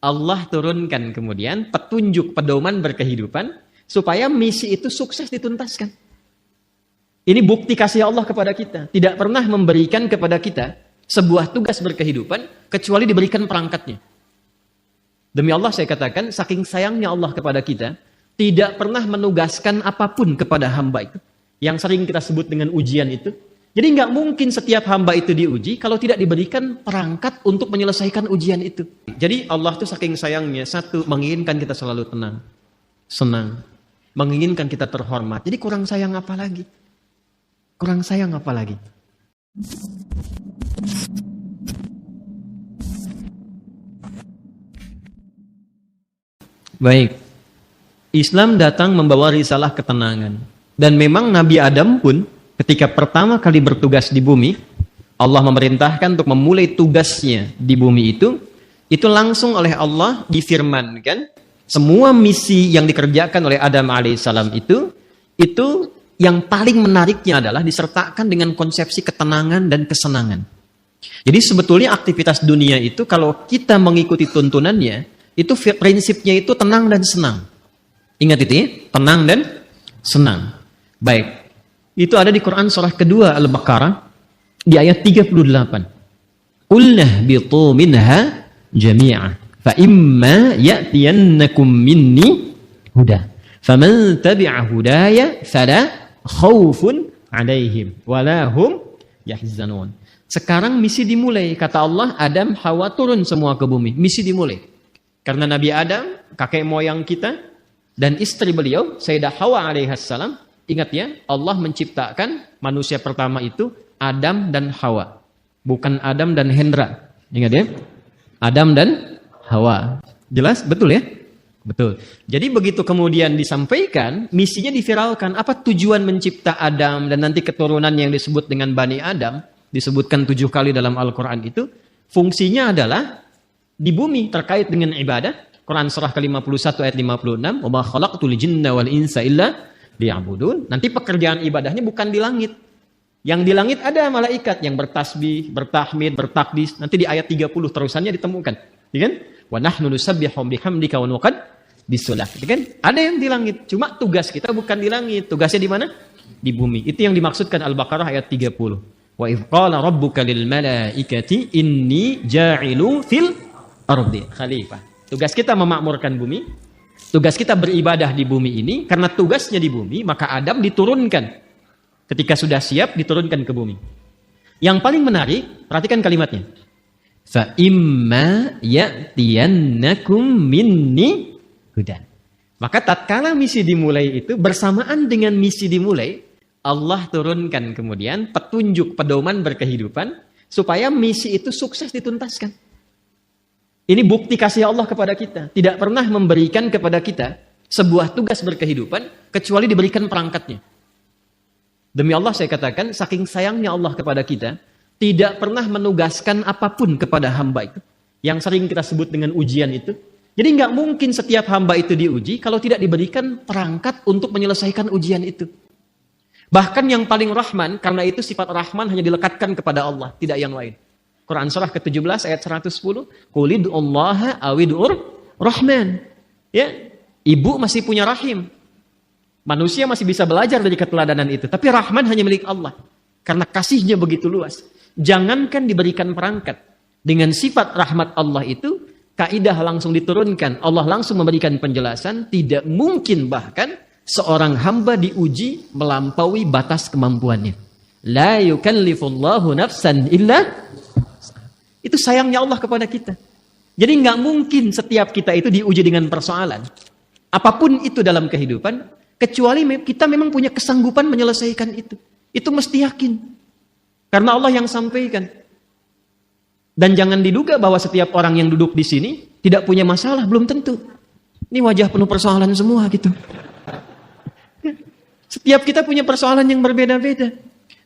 Allah turunkan kemudian petunjuk, pedoman berkehidupan supaya misi itu sukses dituntaskan. Ini bukti kasih Allah kepada kita. Tidak pernah memberikan kepada kita sebuah tugas berkehidupan kecuali diberikan perangkatnya. Demi Allah saya katakan, saking sayangnya Allah kepada kita, tidak pernah menugaskan apapun kepada hamba itu. Yang sering kita sebut dengan ujian itu. Jadi nggak mungkin setiap hamba itu diuji kalau tidak diberikan perangkat untuk menyelesaikan ujian itu. Jadi Allah tuh saking sayangnya, satu, menginginkan kita selalu tenang, senang, menginginkan kita terhormat. Jadi kurang sayang apa lagi? Kurang sayang apa lagi? Baik. Islam datang membawa risalah ketenangan. Dan memang Nabi Adam pun ketika pertama kali bertugas di bumi, Allah memerintahkan untuk memulai tugasnya di bumi itu langsung oleh Allah difirmankan. Semua misi yang dikerjakan oleh Adam alaihissalam itu yang paling menariknya adalah disertakan dengan konsepsi ketenangan dan kesenangan. Jadi sebetulnya aktivitas dunia itu kalau kita mengikuti tuntunannya, itu prinsipnya itu tenang dan senang. Ingat itu ya, tenang dan senang. Baik, itu ada di Quran surah kedua Al-Baqarah di ayat 38. Qulna bitu minha jami'a fa imma ya'tiyannakum minni huda faman tabi'a hudaya fala khaufun 'alaihim wala hum yahzanun. Sekarang misi dimulai, kata Allah, Adam, Hawa turun semua ke bumi. Misi dimulai. Karena Nabi Adam, kakek moyang kita, dan istri beliau, Sayyidah Hawa alaihissalam, ingat ya, Allah menciptakan manusia pertama itu Adam dan Hawa. Bukan Adam dan Hendra. Ingat ya? Adam dan Hawa. Jelas? Betul ya? Betul. Jadi begitu kemudian disampaikan, misinya diviralkan. Apa tujuan mencipta Adam dan nanti keturunan yang disebut dengan Bani Adam, disebutkan 7 kali dalam Al-Quran itu, fungsinya adalah di bumi terkait dengan ibadah. Quran surah ke-51 ayat 56, "Wa ma khalaqtul jinna wal insa illa liya'budun." Nanti pekerjaan ibadahnya bukan di langit. Yang di langit ada malaikat yang bertasbih, bertahmid, bertakdis. Nanti di ayat 30 terusannya ditemukan. Ya kan? Wa nahnu nusabbihu bihamdika wa nuqaddisulah. Ya kan? Ada yang di langit. Cuma tugas kita bukan di langit. Tugasnya di mana? Di bumi. Itu yang dimaksudkan Al-Baqarah ayat 30. Wa idh qala rabbuka lil malaikati inni ja'ilu fil ardi khalifah. Tugas kita memakmurkan bumi. Tugas kita beribadah di bumi ini. Karena tugasnya di bumi, maka Adam diturunkan. Ketika sudah siap, diturunkan ke bumi. Yang paling menarik, perhatikan kalimatnya. Fa imma ya'tiyannakum minni hudan. Maka tatkala misi dimulai itu, bersamaan dengan misi dimulai, Allah turunkan kemudian petunjuk, pedoman berkehidupan, supaya misi itu sukses dituntaskan. Ini bukti kasih Allah kepada kita. Tidak pernah memberikan kepada kita sebuah tugas berkehidupan, kecuali diberikan perangkatnya. Demi Allah saya katakan, saking sayangnya Allah kepada kita, tidak pernah menugaskan apapun kepada hamba itu. Yang sering kita sebut dengan ujian itu. Jadi nggak mungkin setiap hamba itu diuji kalau tidak diberikan perangkat untuk menyelesaikan ujian itu. Bahkan yang paling rahman, karena itu sifat rahman hanya dilekatkan kepada Allah, tidak yang lain. Quran surah ke-17 ayat 110, Qulid'ullaha awid'ur rahman. Ya, ibu masih punya rahim. Manusia masih bisa belajar dari keteladanan itu. Tapi rahman hanya milik Allah. Karena kasihnya begitu luas. Jangankan diberikan perangkat. Dengan sifat rahmat Allah itu, kaidah langsung diturunkan. Allah langsung memberikan penjelasan. Tidak mungkin bahkan seorang hamba diuji melampaui batas kemampuannya. La yukallifullahu nafsan illa. Itu sayangnya Allah kepada kita. Jadi nggak mungkin setiap kita itu diuji dengan persoalan. Apapun itu dalam kehidupan, kecuali kita memang punya kesanggupan menyelesaikan itu. Itu mesti yakin. Karena Allah yang sampaikan. Dan jangan diduga bahwa setiap orang yang duduk di sini tidak punya masalah, belum tentu. Ini wajah penuh persoalan semua gitu. Setiap kita punya persoalan yang berbeda-beda.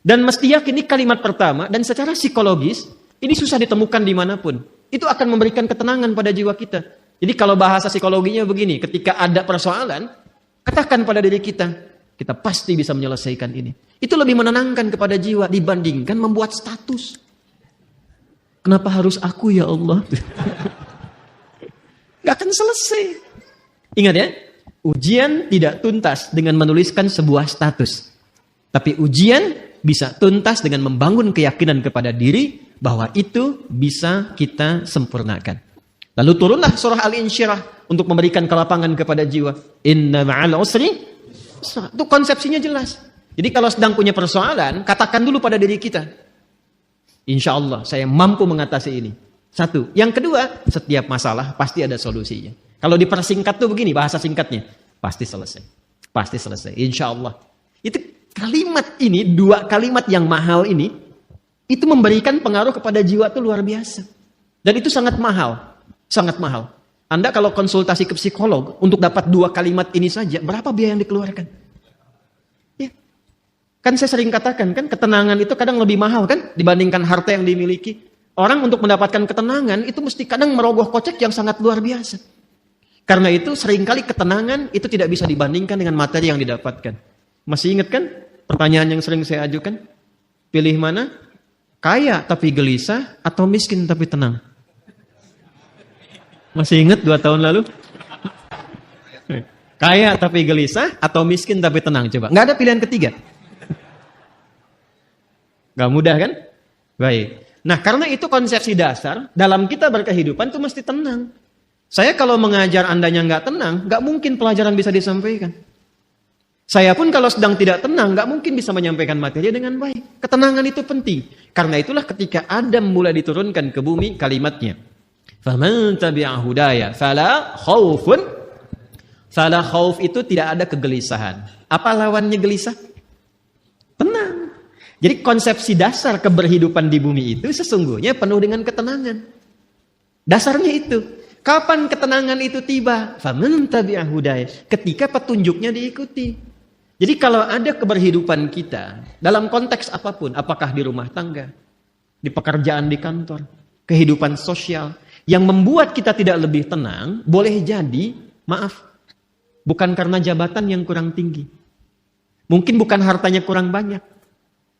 Dan mesti yakin ini kalimat pertama, dan secara psikologis, ini susah ditemukan dimanapun. Itu akan memberikan ketenangan pada jiwa kita. Jadi kalau bahasa psikologinya begini, ketika ada persoalan, katakan pada diri kita, kita pasti bisa menyelesaikan ini. Itu lebih menenangkan kepada jiwa dibandingkan membuat status. Kenapa harus aku ya Allah? akan selesai. Ingat ya, ujian tidak tuntas dengan menuliskan sebuah status. Tapi ujian bisa tuntas dengan membangun keyakinan kepada diri bahwa itu bisa kita sempurnakan. Lalu turunlah surah Al-Insyirah untuk memberikan kelapangan kepada jiwa. Inna ma'al usri. Itu konsepsinya jelas. Jadi kalau sedang punya persoalan, katakan dulu pada diri kita. Insya Allah saya mampu mengatasi ini. Satu. Yang kedua, setiap masalah pasti ada solusinya. Kalau dipersingkat tuh begini, bahasa singkatnya. Pasti selesai. Pasti selesai. Insya Allah. Itu kalimat ini, dua kalimat yang mahal ini, itu memberikan pengaruh kepada jiwa itu luar biasa. Dan itu sangat mahal. Sangat mahal. Anda kalau konsultasi ke psikolog, untuk dapat dua kalimat ini saja, berapa biaya yang dikeluarkan? Ya. Kan saya sering katakan, kan ketenangan itu kadang lebih mahal kan, dibandingkan harta yang dimiliki. Orang untuk mendapatkan ketenangan, itu mesti kadang merogoh kocek yang sangat luar biasa. Karena itu seringkali ketenangan itu tidak bisa dibandingkan dengan materi yang didapatkan. Masih ingat kan pertanyaan yang sering saya ajukan? Pilih mana? Kaya tapi gelisah atau miskin tapi tenang? Masih ingat 2 tahun lalu? Kaya tapi gelisah atau miskin tapi tenang? Coba. Nggak ada pilihan ketiga. Nggak mudah kan? Baik. Nah karena itu konsepsi dasar, dalam kita berkehidupan itu mesti tenang. Saya kalau mengajar andanya nggak tenang, nggak mungkin pelajaran bisa disampaikan. Saya pun kalau sedang tidak tenang, nggak mungkin bisa menyampaikan materi dengan baik. Ketenangan itu penting. Karena itulah ketika Adam mulai diturunkan ke bumi, kalimatnya. Faman tabi'a hudaya, fala khaufun. Fala khauf itu tidak ada kegelisahan. Apa lawannya gelisah? Tenang. Jadi konsepsi dasar keberhidupan di bumi itu sesungguhnya penuh dengan ketenangan. Dasarnya itu. Kapan ketenangan itu tiba? Faman tabi'a hudaya. Ketika petunjuknya diikuti. Jadi kalau ada keberhidupan kita dalam konteks apapun, apakah di rumah tangga, di pekerjaan di kantor, kehidupan sosial, yang membuat kita tidak lebih tenang, boleh jadi, maaf, bukan karena jabatan yang kurang tinggi. Mungkin bukan hartanya kurang banyak.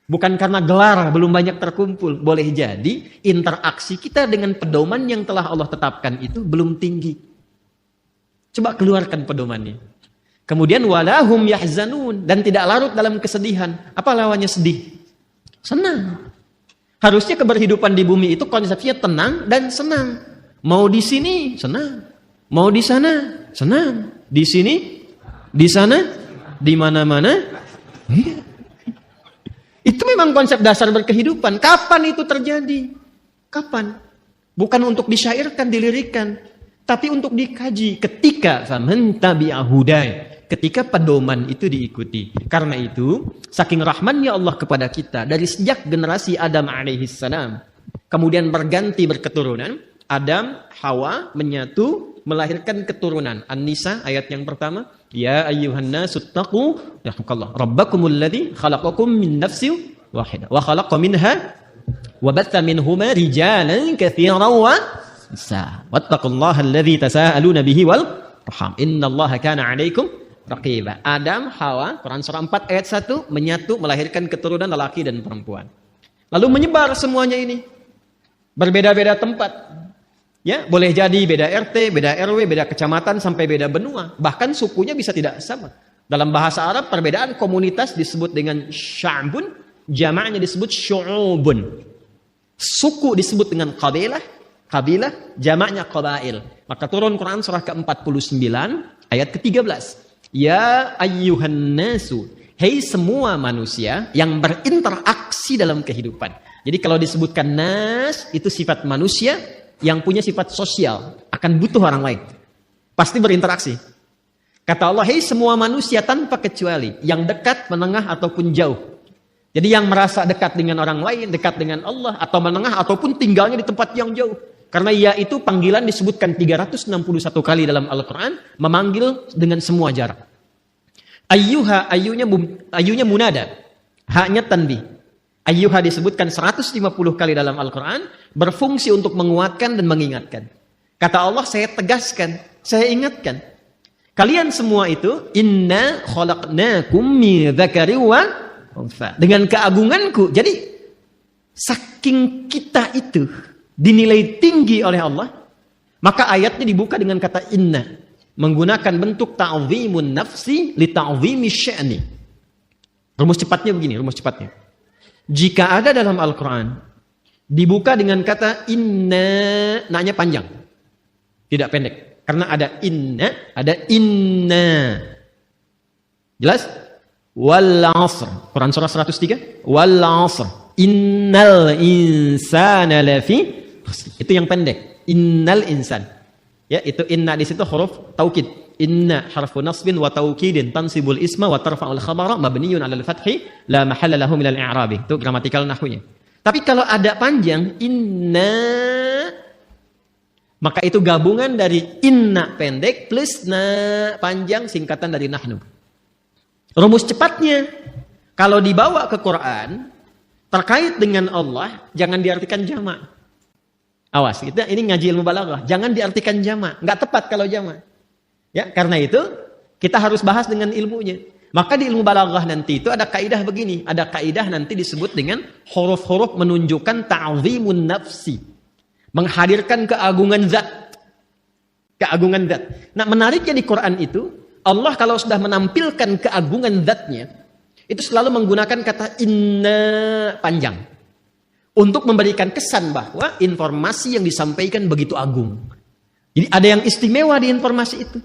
Bukan karena gelar belum banyak terkumpul. Boleh jadi interaksi kita dengan pedoman yang telah Allah tetapkan itu belum tinggi. Coba keluarkan pedomannya. Kemudian walahum yahzanun, dan tidak larut dalam kesedihan. Apa lawannya sedih? Senang. Harusnya keberhidupan di bumi itu konsepnya tenang dan senang. Mau di sini senang, mau di sana senang, di sini, di sana, di mana-mana. Itu memang konsep dasar berkehidupan. Kapan itu terjadi? Kapan? Bukan untuk disyairkan, dilirikan, tapi untuk dikaji. Ketika faman tabi'a hudaya. Ketika pedoman itu diikuti. Karena itu, saking rahmannya Allah kepada kita, dari sejak generasi Adam alaihissalam, kemudian berganti berketurunan, Adam, Hawa menyatu, melahirkan keturunan. An-Nisa ayat yang pertama, ya ayyuhan nasu taqu rabbakumul ladzi khalaqakum min nafsin wahidah wa khalaqa minha wa batha minhuma rijalan katsiran wa nisaa wattaqullaha alladzi tasaaluna bihi wal arham innallaha kana 'alaikum raqiba. Adam, Hawa, Quran surah 4 ayat 1 menyatu melahirkan keturunan lelaki dan perempuan. Lalu menyebar semuanya ini. Berbeda-beda tempat. Ya, boleh jadi beda RT, beda RW, beda kecamatan sampai beda benua. Bahkan sukunya bisa tidak sama. Dalam bahasa Arab perbedaan komunitas disebut dengan sya'bun, jamaknya disebut syu'ubun. Suku disebut dengan qabilah, kabilah jamaknya qabail. Maka turun Quran surah ke-49 ayat ke-13. Ya ayyuhan nasu, hei semua manusia yang berinteraksi dalam kehidupan. Jadi kalau disebutkan nas, itu sifat manusia yang punya sifat sosial, akan butuh orang lain. Pasti berinteraksi. Kata Allah, hei semua manusia tanpa kecuali, yang dekat, menengah, ataupun jauh. Jadi yang merasa dekat dengan orang lain, dekat dengan Allah, atau menengah, ataupun tinggalnya di tempat yang jauh. Karena ia itu panggilan disebutkan 361 kali dalam Al-Quran, memanggil dengan semua jarak. Ayyuha, ayyunya munada, haknya tanbih. Ayyuha disebutkan 150 kali dalam Al-Quran, berfungsi untuk menguatkan dan mengingatkan. Kata Allah, saya tegaskan, saya ingatkan. Kalian semua itu, inna khalaqnakum min dzakari wa untha. Dengan keagunganku. Jadi, saking kita itu dinilai tinggi oleh Allah, Maka ayatnya dibuka dengan kata inna, menggunakan bentuk ta'zimun nafsi li ta'zimi sya'ni. Rumus cepatnya begini, rumus cepatnya. Jika ada dalam Al-Quran dibuka dengan kata inna, naknya panjang, tidak pendek. Karena ada inna, ada inna. Jelas? Wal 'asr. Quran surah 103. Wal 'asr. Innal insana lafi khusr. Itu yang pendek. Innal insan. Ya, itu inna di situ huruf taukid. Inna harfu nasbin wa taukidin tansibul isma wa tarfa'ul khabara mabniyun 'alal fathi la mahalla lahu minal i'rabi. Itu gramatikal nahwunya. Tapi kalau ada panjang inna, maka itu gabungan dari inna pendek plus na panjang, singkatan dari nahnu. Rumus cepatnya, kalau dibawa ke Quran terkait dengan Allah, jangan diartikan jamak. Awas, ini ngaji ilmu balaghah, jangan diartikan jamak, nggak tepat kalau jamak. Ya, karena itu kita harus bahas dengan ilmunya. Maka di ilmu balaghah nanti itu ada kaidah begini, ada kaidah nanti disebut dengan huruf-huruf menunjukkan ta'zimun nafsi, menghadirkan keagungan zat. Keagungan zat. Nah, menariknya di Quran itu, Allah kalau sudah menampilkan keagungan zatnya, itu selalu menggunakan kata inna panjang. Untuk memberikan kesan bahwa informasi yang disampaikan begitu agung. Jadi ada yang istimewa di informasi itu.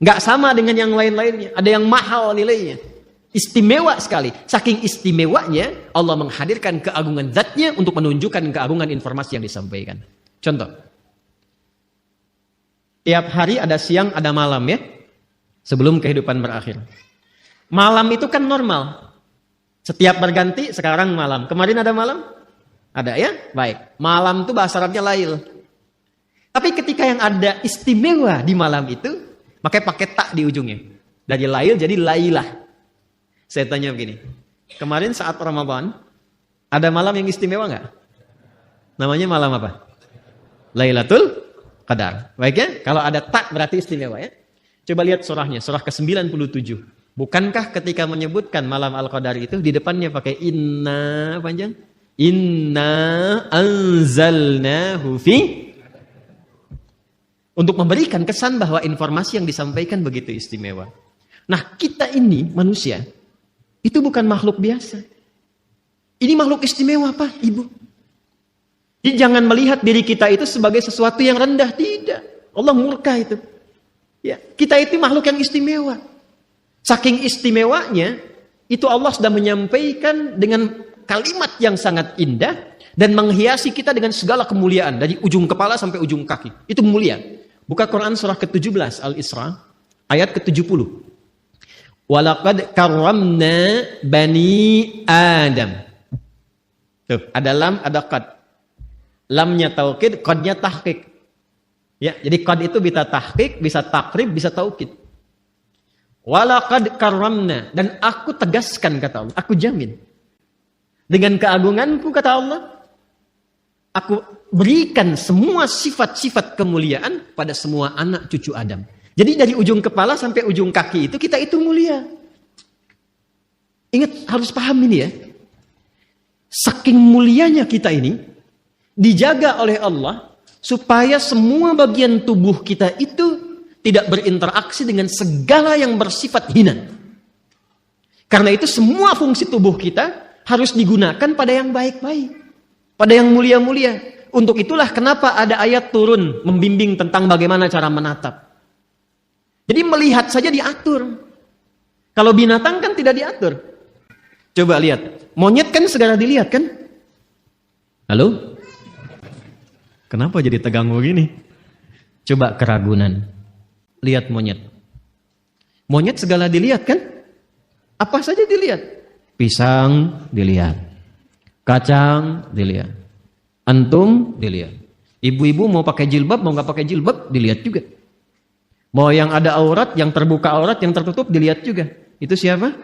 Nggak sama dengan yang lain-lainnya. Ada yang mahal nilainya. Istimewa sekali. Saking istimewanya, Allah menghadirkan keagungan zatnya untuk menunjukkan keagungan informasi yang disampaikan. Contoh. Tiap hari ada siang, ada malam ya. Sebelum kehidupan berakhir. Malam itu kan normal. Setiap berganti, sekarang malam. Kemarin ada malam? Ada ya? Baik. Malam itu bahasa Arabnya lail. Tapi ketika yang ada istimewa di malam itu, makanya pakai tak di ujungnya. Dari lail jadi lailah. Saya tanya begini. Kemarin saat Ramadan, ada malam yang istimewa nggak? Namanya malam apa? Lailatul Qadar. Baik ya? Kalau ada tak berarti istimewa ya. Coba lihat surahnya, surah ke-97. Bukankah ketika menyebutkan malam Al-Qadar itu, di depannya pakai inna panjang? Inna anzalnahu fi, untuk memberikan kesan bahwa informasi yang disampaikan begitu istimewa. Nah, kita ini manusia itu bukan makhluk biasa. Ini makhluk istimewa, Pak, Ibu. Jadi jangan melihat diri kita itu sebagai sesuatu yang rendah, tidak. Allah murka itu. Ya, kita itu makhluk yang istimewa. Saking istimewanya, itu Allah sudah menyampaikan dengan kalimat yang sangat indah dan menghiasi kita dengan segala kemuliaan dari ujung kepala sampai ujung kaki. Itu mulia. Buka Quran surah ke-17 Al-Isra ayat ke-70. Walaqad karramna bani Adam. Tuh, ada lam, ada qad. Lamnya taukid, qadnya tahqiq. Ya, jadi qad itu bisa tahqiq, bisa takrib, bisa taukid. Walaqad karramna, dan aku tegaskan kata Allah, aku jamin. Dengan keagunganku kata Allah, aku berikan semua sifat-sifat kemuliaan pada semua anak cucu Adam. Jadi dari ujung kepala sampai ujung kaki itu kita itu mulia. Ingat, harus paham ini ya. Saking mulianya kita ini dijaga oleh Allah supaya semua bagian tubuh kita itu tidak berinteraksi dengan segala yang bersifat hina. Karena itu semua fungsi tubuh kita harus digunakan pada yang baik-baik, pada yang mulia-mulia. Untuk itulah kenapa ada ayat turun membimbing tentang bagaimana cara menatap. Jadi melihat saja diatur. Kalau binatang kan tidak diatur. Coba lihat, monyet kan segera dilihat kan? Halo? Kenapa jadi tegang begini? Coba keragunan. Lihat monyet. Monyet segala dilihat kan? Apa saja dilihat? Pisang dilihat, kacang dilihat, antum dilihat. Ibu-ibu mau pakai jilbab, mau nggak pakai jilbab, dilihat juga. Mau yang ada aurat, yang terbuka aurat, yang tertutup, dilihat juga. Itu siapa?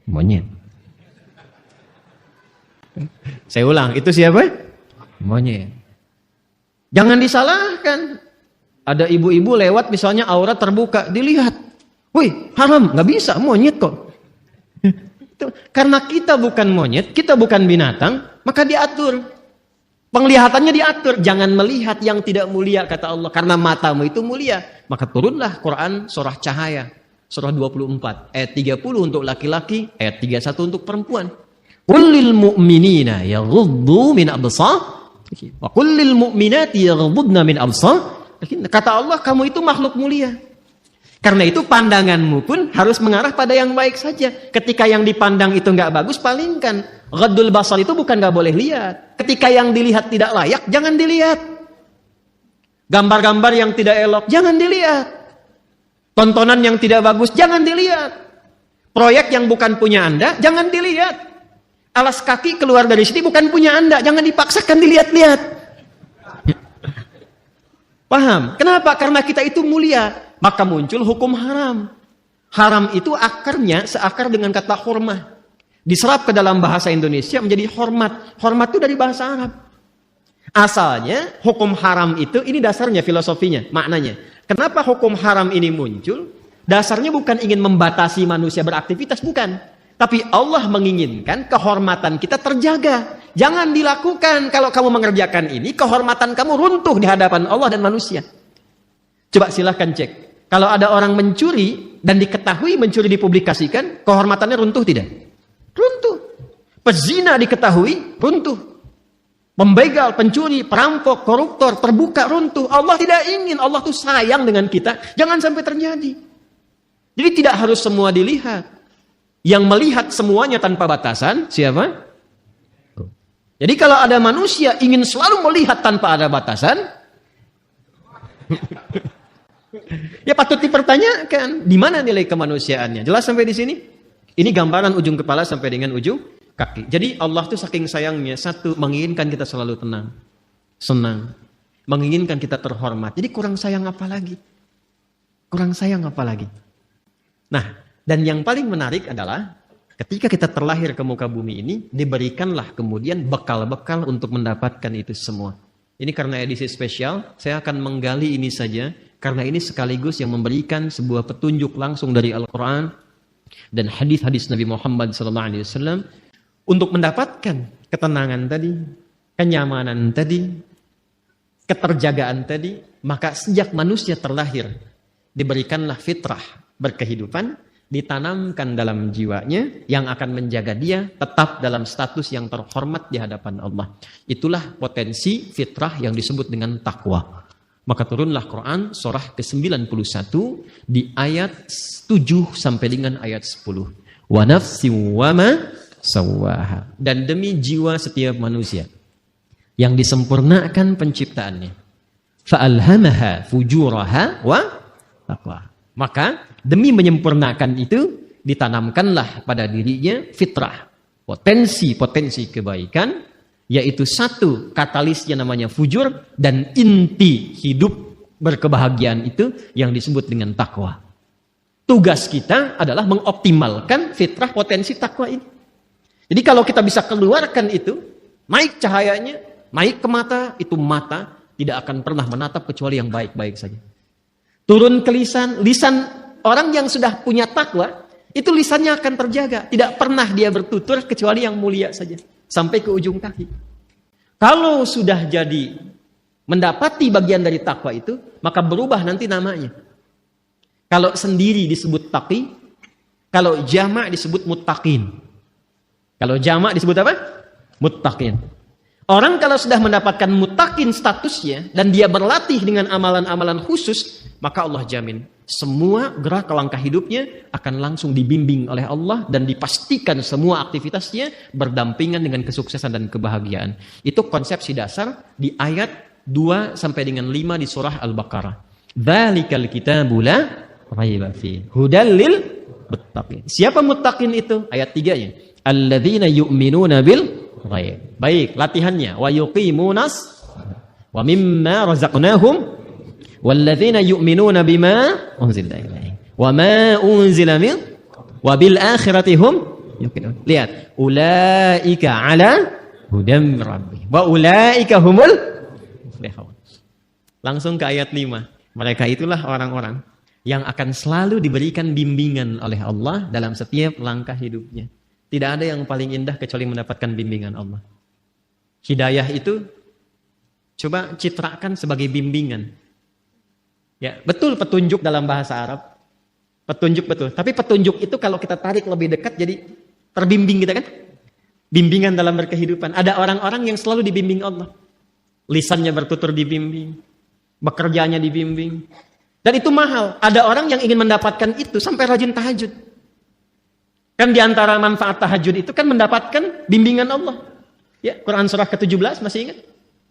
Monyet. Saya ulang, itu siapa? Monyet. Jangan disalahkan. Ada ibu-ibu lewat misalnya aurat terbuka, dilihat. Wih, haram, nggak bisa, monyet kok. Karena kita bukan monyet, kita bukan binatang, maka diatur. Penglihatannya diatur, jangan melihat yang tidak mulia kata Allah, karena matamu itu mulia. Maka turunlah Quran surah Cahaya, surah 24 ayat 30 untuk laki-laki, ayat 31 untuk perempuan. Qul lil mu'minina yaghuddu min absarihim wa qul lil mu'minati yaghuddna min absarihim. Kata Allah, kamu itu makhluk mulia. Karena itu pandanganmu pun harus mengarah pada yang baik saja. Ketika yang dipandang itu nggak bagus, palingkan. Ghaddul basar itu bukan nggak boleh lihat. Ketika yang dilihat tidak layak, jangan dilihat. Gambar-gambar yang tidak elok, jangan dilihat. Tontonan yang tidak bagus, jangan dilihat. Proyek yang bukan punya Anda, jangan dilihat. Alas kaki keluar dari sini bukan punya Anda, jangan dipaksakan dilihat-lihat. Paham? Kenapa? Karena kita itu mulia. Maka muncul hukum haram. Haram itu akarnya seakar dengan kata hormah. Diserap ke dalam bahasa Indonesia menjadi hormat. Hormat itu dari bahasa Arab. Asalnya hukum haram itu, ini dasarnya filosofinya, maknanya. Kenapa hukum haram ini muncul? Dasarnya bukan ingin membatasi manusia beraktivitas, bukan. Tapi Allah menginginkan kehormatan kita terjaga. Jangan dilakukan. Kalau kamu mengerjakan ini, kehormatan kamu runtuh di hadapan Allah dan manusia. Coba silahkan cek. Kalau ada orang mencuri dan diketahui mencuri dipublikasikan, kehormatannya runtuh tidak? Runtuh. Pezina diketahui, runtuh. Pembegal, pencuri, perampok, koruptor, terbuka, runtuh. Allah tidak ingin, Allah tuh sayang dengan kita. Jangan sampai terjadi. Jadi tidak harus semua dilihat. Yang melihat semuanya tanpa batasan, siapa? Jadi kalau ada manusia ingin selalu melihat tanpa ada batasan, ya patut dipertanyakan, di mana nilai kemanusiaannya? Jelas sampai di sini? Ini gambaran ujung kepala sampai dengan ujung kaki. Jadi Allah tuh saking sayangnya, satu, menginginkan kita selalu tenang, senang, menginginkan kita terhormat. Jadi kurang sayang apa lagi? Kurang sayang apa lagi? Nah, dan yang paling menarik adalah ketika kita terlahir ke muka bumi ini, diberikanlah kemudian bekal-bekal untuk mendapatkan itu semua. Ini karena edisi spesial, saya akan menggali ini saja, karena ini sekaligus yang memberikan sebuah petunjuk langsung dari Al-Quran dan hadis-hadis Nabi Muhammad SAW untuk mendapatkan ketenangan tadi, kenyamanan tadi, keterjagaan tadi. Maka sejak manusia terlahir, diberikanlah fitrah berkehidupan, ditanamkan dalam jiwanya yang akan menjaga dia tetap dalam status yang terhormat di hadapan Allah. Itulah potensi fitrah yang disebut dengan takwa. Maka turunlah Quran surah ke-91 di ayat 7 sampai dengan ayat 10. Wa nafsin wa ma sawwaha. Dan demi jiwa setiap manusia yang disempurnakan penciptaannya. Fa'alhamaha fujuraha wa taqwa. Maka demi menyempurnakan itu ditanamkanlah pada dirinya fitrah, potensi-potensi kebaikan, yaitu satu katalisnya namanya fujur, dan inti hidup berkebahagiaan itu yang disebut dengan takwa. Tugas kita adalah mengoptimalkan fitrah potensi takwa ini. Jadi kalau kita bisa keluarkan itu, naik cahayanya, naik ke mata, itu mata tidak akan pernah menatap kecuali yang baik-baik saja. Turun ke lisan orang yang sudah punya takwa, itu lisannya akan terjaga. Tidak pernah dia bertutur kecuali yang mulia saja. Sampai ke ujung kaki. Kalau sudah jadi mendapati bagian dari takwa itu, maka berubah nanti namanya. Kalau sendiri disebut taqi, kalau jamak disebut muttaqin. Kalau jamak disebut apa? Muttaqin. Orang kalau sudah mendapatkan muttaqin statusnya dan dia berlatih dengan amalan-amalan khusus, maka Allah jamin semua gerak langkah hidupnya akan langsung dibimbing oleh Allah dan dipastikan semua aktivitasnya berdampingan dengan kesuksesan dan kebahagiaan. Itu konsepsi dasar di ayat 2 sampai dengan 5 di surah Al-Baqarah. Dzalikal kitabu la raiba fihi hudal lil muttaqin. Siapa muttaqin itu? Ayat 3-nya. Alladzina yu'minuna bil ghaib. Baik, latihannya. Wa yuqimunas wa mimma razaqnahum walladzina yu'minuna bima unzila ilaihi wa ma unzila min wa bil akhirati hum yuqinun. Lihat, ulaika ala hudam rabbih wa ulaika humul muflihun. Langsung ke ayat 5. Mereka itulah orang-orang yang akan selalu diberikan bimbingan oleh Allah dalam setiap langkah hidupnya. Tidak ada yang paling indah kecuali mendapatkan bimbingan Allah. Hidayah itu coba citrakan sebagai bimbingan. Ya, betul petunjuk dalam bahasa Arab. Petunjuk betul. Tapi petunjuk itu kalau kita tarik lebih dekat jadi terbimbing gitu kan? Bimbingan dalam berkehidupan. Ada orang-orang yang selalu dibimbing Allah. Lisannya bertutur dibimbing. Bekerjanya dibimbing. Dan itu mahal. Ada orang yang ingin mendapatkan itu sampai rajin tahajud. Kan diantara manfaat tahajud itu kan mendapatkan bimbingan Allah. Ya, Quran surah ke-17 masih ingat?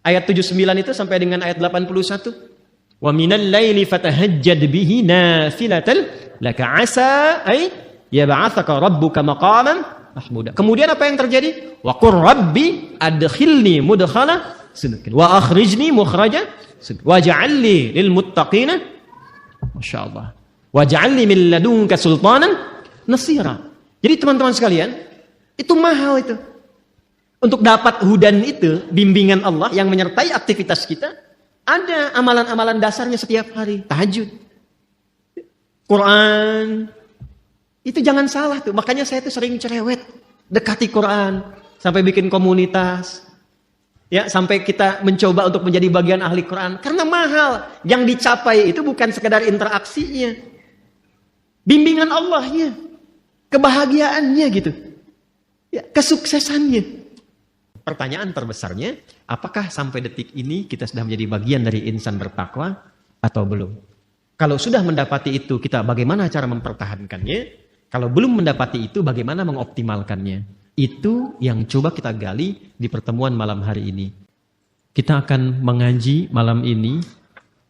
Ayat 79 itu sampai dengan ayat 81. Wa minal laili fatahajjad bihi nafilatan laka asa ay yab'atsaka rabbuka maqaman mahmuda. Kemudian apa yang terjadi? Wa qur rabbi adkhilni mudkhala sidqin wa akhrijni mukhraja sidqin waj'al li lil muttaqina masyaallah waj'al li min ladunka sultanan nasira. Jadi teman-teman sekalian, itu mahal itu. Untuk dapat hudan itu, bimbingan Allah yang menyertai aktivitas kita, ada amalan-amalan dasarnya setiap hari. Tahajud, Quran, itu jangan salah tuh. Makanya saya tuh sering cerewet, dekati Quran, sampai bikin komunitas, ya sampai kita mencoba untuk menjadi bagian ahli Quran. Karena mahal, yang dicapai itu bukan sekedar interaksinya, bimbingan Allahnya, kebahagiaannya gitu, ya kesuksesannya. Pertanyaan terbesarnya, apakah sampai detik ini kita sudah menjadi bagian dari insan bertakwa atau belum? Kalau sudah mendapati itu, kita bagaimana cara mempertahankannya? Kalau belum mendapati itu, bagaimana mengoptimalkannya? Itu yang coba kita gali di pertemuan malam hari ini. Kita akan mengaji malam ini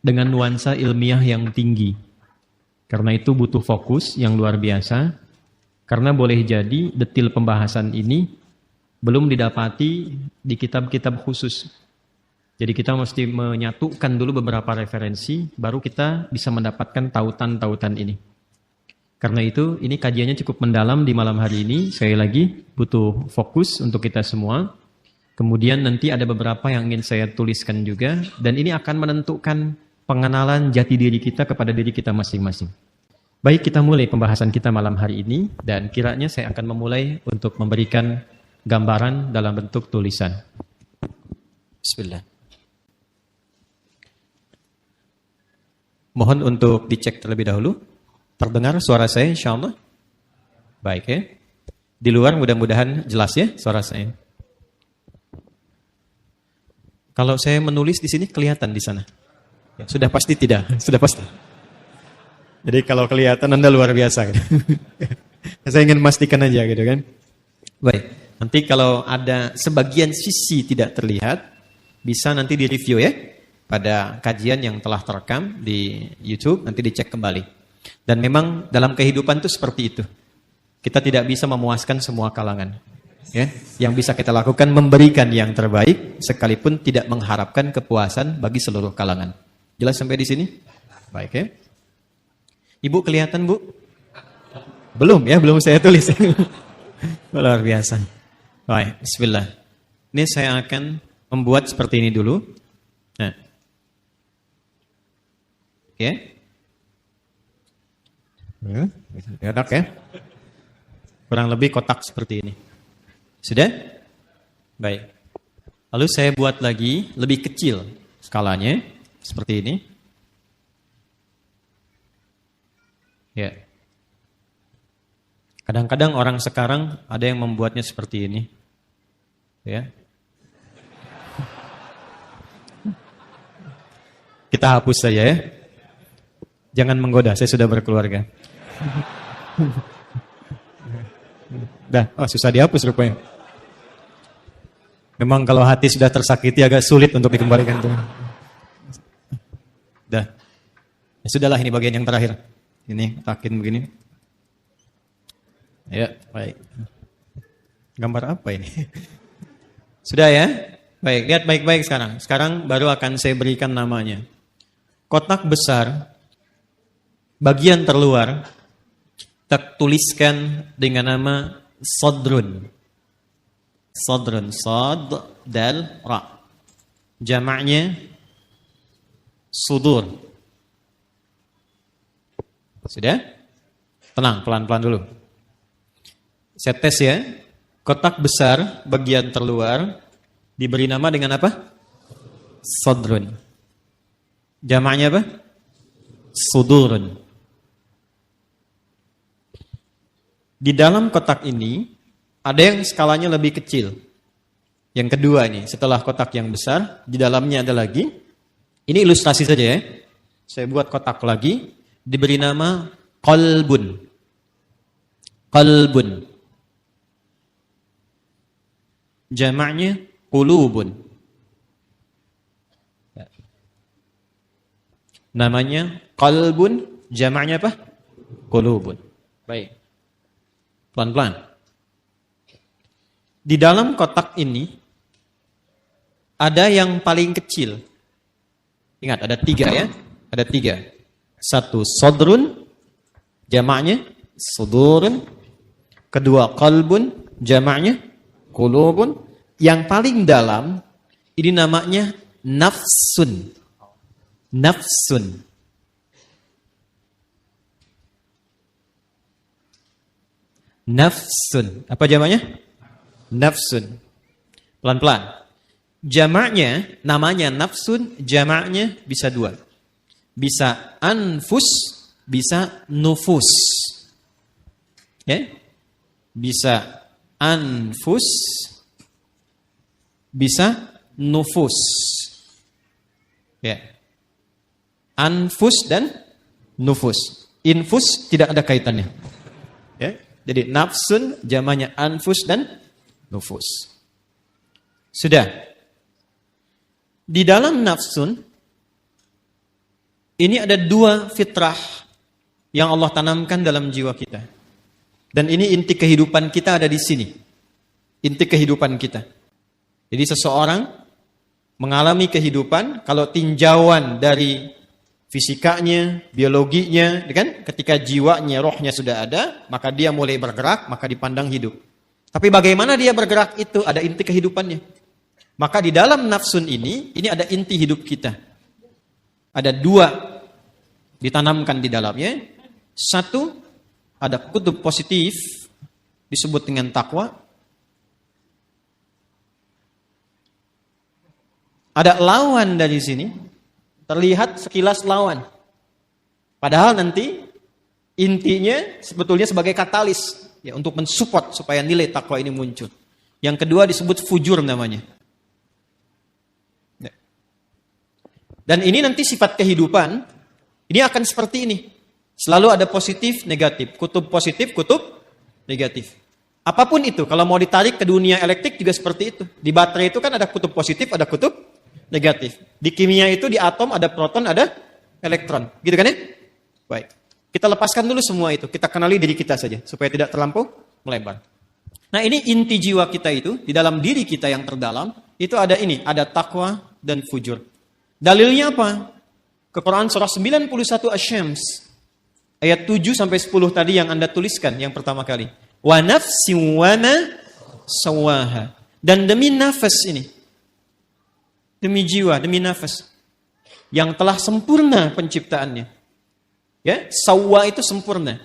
dengan nuansa ilmiah yang tinggi. Karena itu butuh fokus yang luar biasa. Karena boleh jadi detil pembahasan ini belum didapati di kitab-kitab khusus. Jadi kita mesti menyatukan dulu beberapa referensi, baru kita bisa mendapatkan tautan-tautan ini. Karena itu, ini kajiannya cukup mendalam di malam hari ini. Sekali lagi, butuh fokus untuk kita semua. Kemudian nanti ada beberapa yang ingin saya tuliskan juga, dan ini akan menentukan pengenalan jati diri kita kepada diri kita masing-masing. Baik, kita mulai pembahasan kita malam hari ini, dan kiranya saya akan memulai untuk memberikan gambaran dalam bentuk tulisan. Bismillah. Mohon untuk dicek terlebih dahulu. Terdengar suara saya insyaallah? Baik ya. Di luar mudah-mudahan jelas ya suara saya. Kalau saya menulis di sini kelihatan di sana? Ya, sudah pasti tidak, sudah pasti. Jadi kalau kelihatan Anda luar biasa gitu. Saya ingin memastikan aja gitu kan. Baik. Nanti kalau ada sebagian sisi tidak terlihat, bisa nanti di-review ya. Pada kajian yang telah terekam di YouTube, nanti dicek kembali. Dan memang dalam kehidupan itu seperti itu. Kita tidak bisa memuaskan semua kalangan. Ya. Yang bisa kita lakukan memberikan yang terbaik, sekalipun tidak mengharapkan kepuasan bagi seluruh kalangan. Jelas sampai di sini? Baik ya. Ibu kelihatan Bu? Belum ya, belum saya tulis. Luar biasa. Baik, bismillah. Ini saya akan membuat seperti ini dulu. Nah. Oke. Enak ya. Kurang lebih kotak seperti ini. Sudah? Baik. Lalu saya buat lagi lebih kecil skalanya. Seperti ini. Ya. Kadang-kadang orang sekarang ada yang membuatnya seperti ini. Ya. Kita hapus saja ya. Jangan menggoda, saya sudah berkeluarga. Susah dihapus rupanya. Memang kalau hati sudah tersakiti agak sulit untuk dikembalikan. Ya sudahlah, ini bagian yang terakhir. Ini takin begini. Ya, baik. Gambar apa ini? Sudah ya? Baik, lihat baik-baik sekarang. Sekarang baru akan saya berikan namanya. Kotak besar, bagian terluar, kita tuliskan dengan nama Sodrun. Sodrun, Sod, Dal, Ra. Jamaknya Sudur. Sudah? Tenang, pelan-pelan dulu. Saya tes ya. Kotak besar, bagian terluar, diberi nama dengan apa? sadrun. Jamaknya apa? Sudurun. Di dalam kotak ini ada yang skalanya lebih kecil. Yang kedua ini, setelah kotak yang besar, di dalamnya ada lagi. Ini ilustrasi saja ya. Saya buat kotak lagi, diberi nama qalbun. Qalbun. Jamaknya qulubun. Namanya qalbun, jamaknya apa? Qulubun. Baik. Pelan-pelan. Di dalam kotak ini ada yang paling kecil. Ingat, ada 3 ya. Ada 3. 1 sodrun, jamaknya sudurun. Kedua qalbun, jamaknya qulubun. Yang paling dalam ini namanya nafsun. Nafsun. Nafsun. Apa jamaknya? Nafsun. Pelan-pelan. Jamaknya, namanya nafsun, jamaknya bisa 2. Bisa anfus, bisa nufus. Ya? Bisa anfus, bisa nufus. Ya. Anfus dan nufus. Infus tidak ada kaitannya. Ya. Jadi nafsun jamaknya anfus dan nufus. Sudah. Di dalam nafsun ini ada 2 fitrah yang Allah tanamkan dalam jiwa kita. Dan ini inti kehidupan kita ada di sini. Inti kehidupan kita. Jadi seseorang mengalami kehidupan kalau tinjauan dari fisikanya, biologinya, kan? Ketika jiwanya, rohnya sudah ada, maka dia mulai bergerak, maka dipandang hidup. Tapi bagaimana dia bergerak itu ada inti kehidupannya. Maka di dalam nafsun ini ada inti hidup kita. Ada 2 ditanamkan di dalamnya. 1 ada kutub positif disebut dengan takwa. Ada lawan dari sini. Terlihat sekilas lawan. Padahal nanti intinya sebetulnya sebagai katalis ya, untuk mensupport supaya nilai takwa ini muncul. Yang kedua disebut fujur namanya. Ya. Dan ini nanti sifat kehidupan ini akan seperti ini. Selalu ada positif, negatif. Kutub positif, kutub negatif. Apapun itu, kalau mau ditarik ke dunia elektrik juga seperti itu. Di baterai itu kan ada kutub positif, ada kutub negatif. Di kimia itu di atom ada proton, ada elektron. Gitu kan ya? Baik. Kita lepaskan dulu semua itu. Kita kenali diri kita saja. Supaya tidak terlampau melebar. Nah ini inti jiwa kita itu. Di dalam diri kita yang terdalam. Itu ada ini. Ada takwa dan fujur. Dalilnya apa? Ke Quran surah 91 Asy-Syams. Ayat 7-10 tadi yang Anda tuliskan. Yang pertama kali. Wa nafsin wa ma sawaha. Dan demi nafas ini. Demi jiwa, demi nafas. Yang telah sempurna penciptaannya. Ya, sawwa itu sempurna.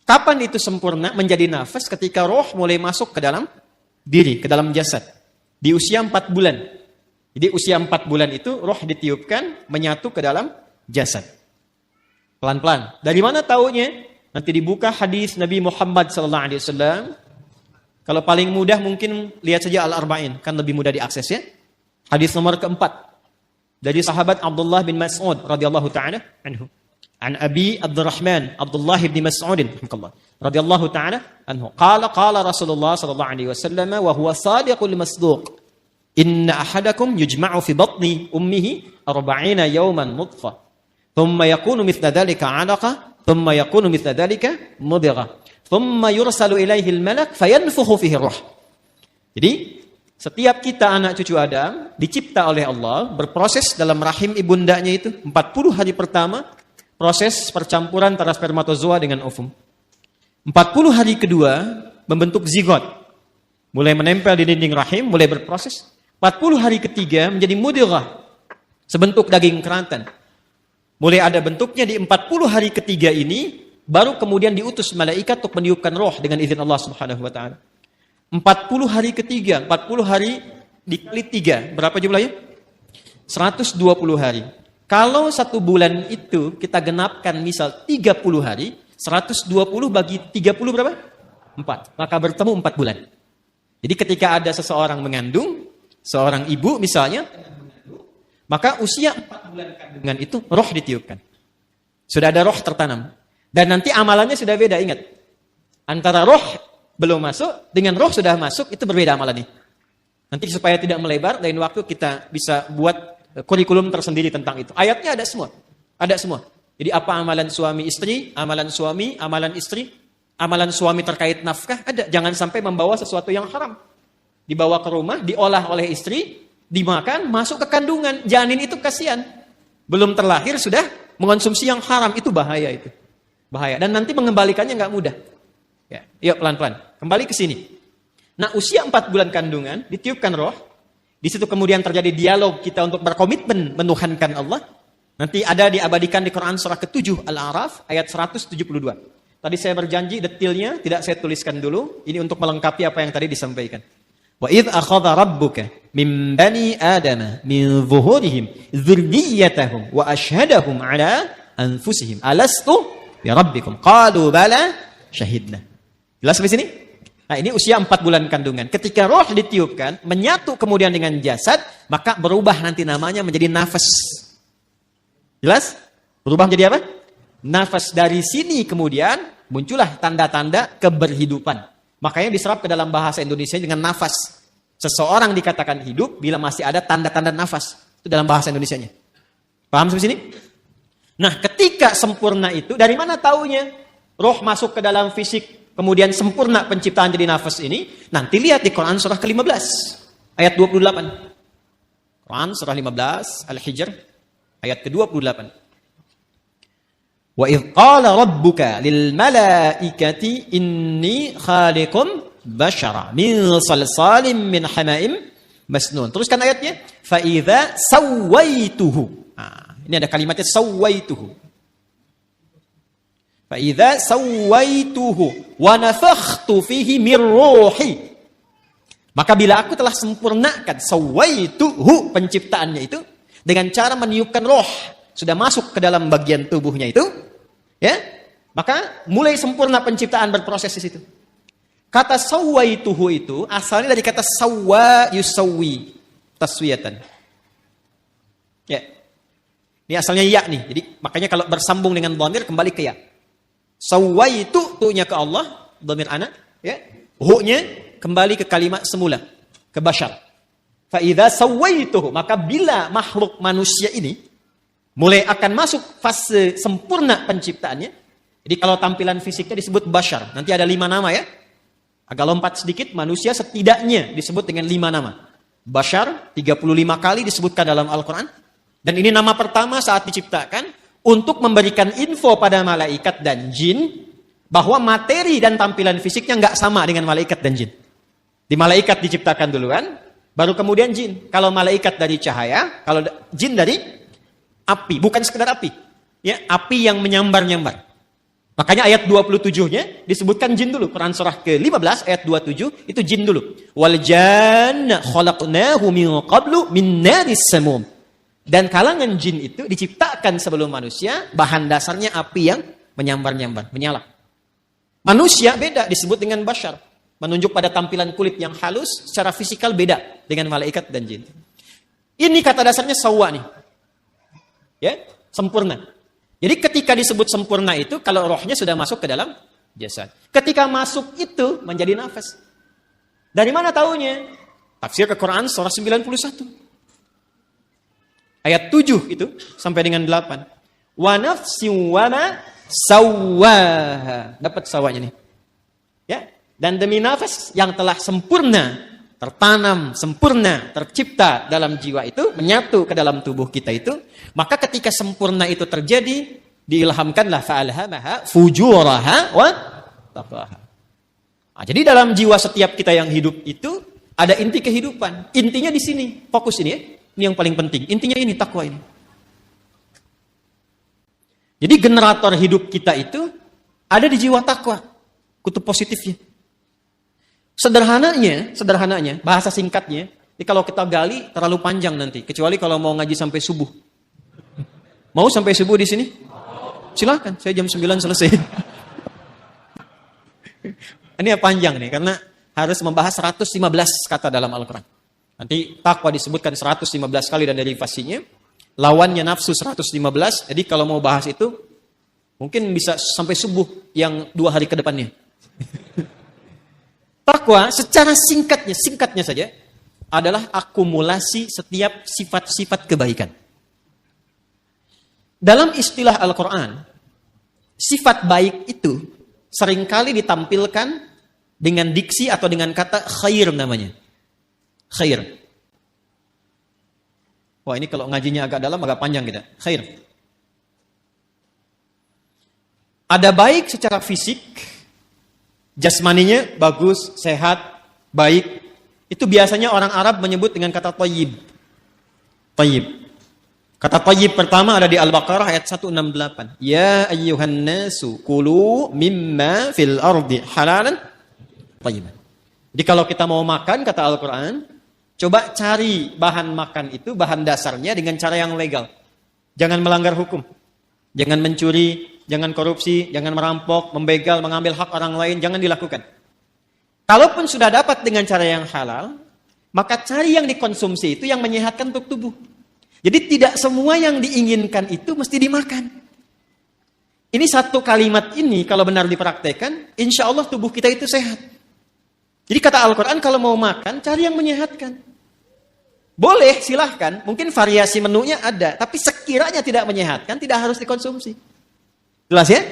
Kapan itu sempurna menjadi nafas? Ketika roh mulai masuk ke dalam diri, ke dalam jasad. Di usia 4 bulan. Jadi usia 4 bulan itu roh ditiupkan, menyatu ke dalam jasad. Pelan-pelan. Dari mana taunya? Nanti dibuka hadis Nabi Muhammad SAW. Kalau paling mudah mungkin lihat saja Al-Arba'in. Kan lebih mudah diakses ya. Hadis nomor keempat dari sahabat Abdullah bin Mas'ud radhiyallahu taala anhu. An Abi Abdurrahman Abdullah bin Mas'ud radhiyallahu taala anhu. Qala Rasulullah sallallahu alaihi wasallam wa huwa sadiqul masduq. Inna ahadakum yujma'u fi batni ummihi 40 yawman nutfah. Thumma yakunu mithla dhalika 'alaqa, thumma yakunu mithla dhalika mudghah. Thumma yursalu ilaihi al-malak fayanfukhu fihi ruh. Jadi setiap kita anak cucu Adam dicipta oleh Allah, berproses dalam rahim ibundanya itu 40 hari pertama proses percampuran antara spermatozoa dengan ovum. 40 hari kedua membentuk zigot. Mulai menempel di dinding rahim, mulai berproses. 40 hari ketiga menjadi mudghah, sebentuk daging keratan. Mulai ada bentuknya di 40 hari ketiga ini, baru kemudian diutus malaikat untuk meniupkan roh dengan izin Allah Subhanahu wa taala. 40 hari ketiga, 40 hari dikali 3. Berapa jumlahnya? 120 hari. Kalau 1 bulan itu kita genapkan misal 30 hari, 120 bagi 30 berapa? 4. Maka bertemu 4 bulan. Jadi ketika ada seseorang mengandung, seorang ibu misalnya, maka usia 4 bulan kandungan itu roh ditiupkan. Sudah ada roh tertanam. Dan nanti amalannya sudah beda, ingat. Antara roh belum masuk dengan roh sudah masuk, itu berbeda amalannya. Nanti supaya tidak melebar, lain waktu kita bisa buat kurikulum tersendiri tentang itu. Ayatnya ada semua. Ada semua. Jadi apa amalan suami istri, amalan suami, amalan istri, amalan suami terkait nafkah, ada. Jangan sampai membawa sesuatu yang haram. Dibawa ke rumah, diolah oleh istri, dimakan, masuk ke kandungan. Janin itu kasihan. Belum terlahir sudah mengonsumsi yang haram, itu bahaya itu. Bahaya. Dan nanti mengembalikannya nggak mudah. Ya, yuk pelan-pelan. Kembali ke sini. Nah, usia 4 bulan kandungan, ditiupkan roh. Di situ kemudian terjadi dialog kita untuk berkomitmen menuhankan Allah. Nanti ada diabadikan di Quran surah ke-7 Al-A'raf ayat 172. Tadi saya berjanji detailnya tidak saya tuliskan dulu. Ini untuk melengkapi apa yang tadi disampaikan. Wa idh akhadha rabbuka min bani adama min zuhurihim dzurriyyatahum wa ashhadahum ala anfusihim alastu bi rabbikum qalu bala syahidna. Jelas sampai sini? Nah, ini usia 4 bulan kandungan. Ketika roh ditiupkan, menyatu kemudian dengan jasad, maka berubah nanti namanya menjadi nafas. Jelas? Berubah menjadi apa? Nafas. Dari sini kemudian muncullah tanda-tanda keberhidupan. Makanya diserap ke dalam bahasa Indonesia dengan nafas. Seseorang dikatakan hidup bila masih ada tanda-tanda nafas. Itu dalam bahasa Indonesianya. Paham sampai sini? Nah, ketika sempurna itu, dari mana taunya? Roh masuk ke dalam fisik, kemudian sempurna penciptaan jadi nafas ini. Nanti lihat di Quran surah ke-15 ayat 28. Quran surah 15 Al-Hijr ayat ke-28. Wa idh qala rabbuka lil malaikati inni khaliqum bashara min salsalin min hama'im masnun. Teruskan ayatnya. Fa idza sawaituhu. Nah, ini ada kalimatnya sawaituhu. Fa idza sawaituhu wa nafakhtu fihi min ruhi. Maka bila aku telah sempurnakan sawaituhu penciptaannya itu dengan cara meniupkan roh sudah masuk ke dalam bagian tubuhnya itu, ya, maka mulai sempurna penciptaan berproses di situ. Kata sawaituhu itu asalnya dari kata sawwa yusawwi, taswiyatan. Ya. Ini asalnya ya nih. Jadi makanya kalau bersambung dengan dhamir kembali ke ya. Sawwaitu tu'nya ke Allah, dhamir ana, ya. Hu-nya kembali ke kalimat semula, ke bashar. Fa idza sawaituhu, maka bila makhluk manusia ini mulai akan masuk fase sempurna penciptaannya. Jadi kalau tampilan fisiknya disebut bashar, nanti ada 5 nama ya. Agak lompat sedikit, manusia setidaknya disebut dengan 5 nama. Bashar 35 kali disebutkan dalam Al-Quran. Dan ini nama pertama saat diciptakan untuk memberikan info pada malaikat dan jin bahwa materi dan tampilan fisiknya nggak sama dengan malaikat dan jin. Di malaikat diciptakan duluan, baru kemudian jin. Kalau malaikat dari cahaya, kalau jin dari api, bukan sekedar api. Ya, api yang menyambar-nyambar. Makanya ayat 27-nya disebutkan jin dulu. Quran surah ke-15 ayat 27 itu jin dulu. Wal janna khalaqnahu min qablu min naris samum. Dan kalangan jin itu diciptakan sebelum manusia, bahan dasarnya api yang menyambar-nyambar, menyala. Manusia beda, disebut dengan bashar. Menunjuk pada tampilan kulit yang halus, secara fisikal beda dengan malaikat dan jin. Ini kata dasarnya sawwa nih. Ya, sempurna. Jadi ketika disebut sempurna itu, kalau rohnya sudah masuk ke dalam jasad. Ketika masuk itu menjadi nafas. Dari mana taunya? Tafsir ke Quran surah 91. Ayat 7 itu sampai dengan 8. Wa nafsin wa ma sawwaha. Dapat sawanya nih. Ya, dan demi nafas yang telah sempurna, tertanam, sempurna, tercipta dalam jiwa itu, menyatu ke dalam tubuh kita itu, maka ketika sempurna itu terjadi, diilhamkanlah fa'alhamaha fujuraha wa taqwaha. Nah, jadi dalam jiwa setiap kita yang hidup itu ada inti kehidupan. Intinya di sini, fokus ini ya. Ini yang paling penting. Intinya ini, takwa ini. Jadi generator hidup kita itu ada di jiwa takwa. Kutub positifnya. Sederhananya, bahasa singkatnya, Jadi kalau kita gali terlalu panjang nanti, kecuali kalau mau ngaji sampai subuh. Mau sampai subuh di sini? Silakan, saya jam 9 selesai. Ini panjang nih, karena harus membahas 115 kata dalam Al-Quran. Nanti takwa disebutkan 115 kali dan derivasinya. Lawannya nafsu 115. Jadi kalau mau bahas itu, mungkin bisa sampai subuh yang 2 hari ke depannya. Takwa secara singkatnya saja, adalah akumulasi setiap sifat-sifat kebaikan. Dalam istilah Al-Quran, sifat baik itu seringkali ditampilkan dengan diksi atau dengan kata khair namanya. Khair. Wah, ini kalau ngajinya agak dalam, agak panjang kita. Khair. Ada baik secara fisik, jasmaninya bagus, sehat, baik. Itu biasanya orang Arab menyebut dengan kata thayyib. Thayyib. Kata thayyib pertama ada di Al-Baqarah ayat 168. Ya ayyuhan nasu kulu mimma fil ardi halalan thayyiban. Jadi kalau kita mau makan, kata Al-Quran, coba cari bahan makan itu, bahan dasarnya dengan cara yang legal. Jangan melanggar hukum. Jangan mencuri, jangan korupsi, jangan merampok, membegal, mengambil hak orang lain, jangan dilakukan. Kalaupun sudah dapat dengan cara yang halal, maka cari yang dikonsumsi itu yang menyehatkan untuk tubuh. Jadi tidak semua yang diinginkan itu mesti dimakan. Ini satu kalimat ini kalau benar dipraktekkan, insya Allah tubuh kita itu sehat. Jadi kata Al-Quran kalau mau makan, cari yang menyehatkan. Boleh, silahkan. Mungkin variasi menunya ada. Tapi sekiranya tidak menyehatkan, tidak harus dikonsumsi. Jelas ya?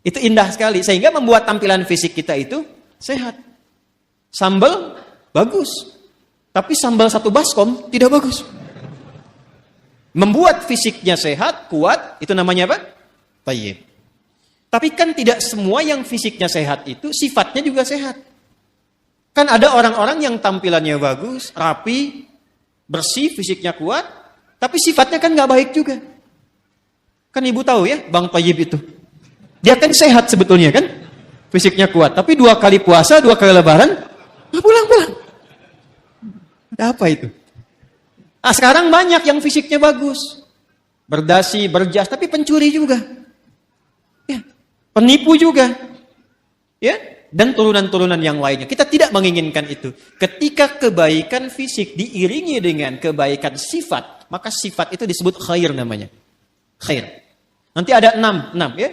Itu indah sekali. Sehingga membuat tampilan fisik kita itu sehat. Sambal, bagus. Tapi sambal satu baskom, tidak bagus. Membuat fisiknya sehat, kuat, itu namanya apa? Thayyib. Tapi kan tidak semua yang fisiknya sehat itu sifatnya juga sehat. Kan ada orang-orang yang tampilannya bagus, rapi, bersih, fisiknya kuat, tapi sifatnya kan gak baik juga. Kan ibu tahu ya, Bang Thayyib itu. Dia kan sehat sebetulnya kan? Fisiknya kuat, tapi 2 kali puasa, 2 kali lebaran, pulang-pulang. Ada apa itu? Nah, sekarang banyak yang fisiknya bagus. Berdasi, berjas, tapi pencuri juga. Ya, penipu juga. Ya, dan turunan-turunan yang lainnya. Kita tidak menginginkan itu. Ketika kebaikan fisik diiringi dengan kebaikan sifat, maka sifat itu disebut khair namanya. Khair. Nanti ada 6 ya.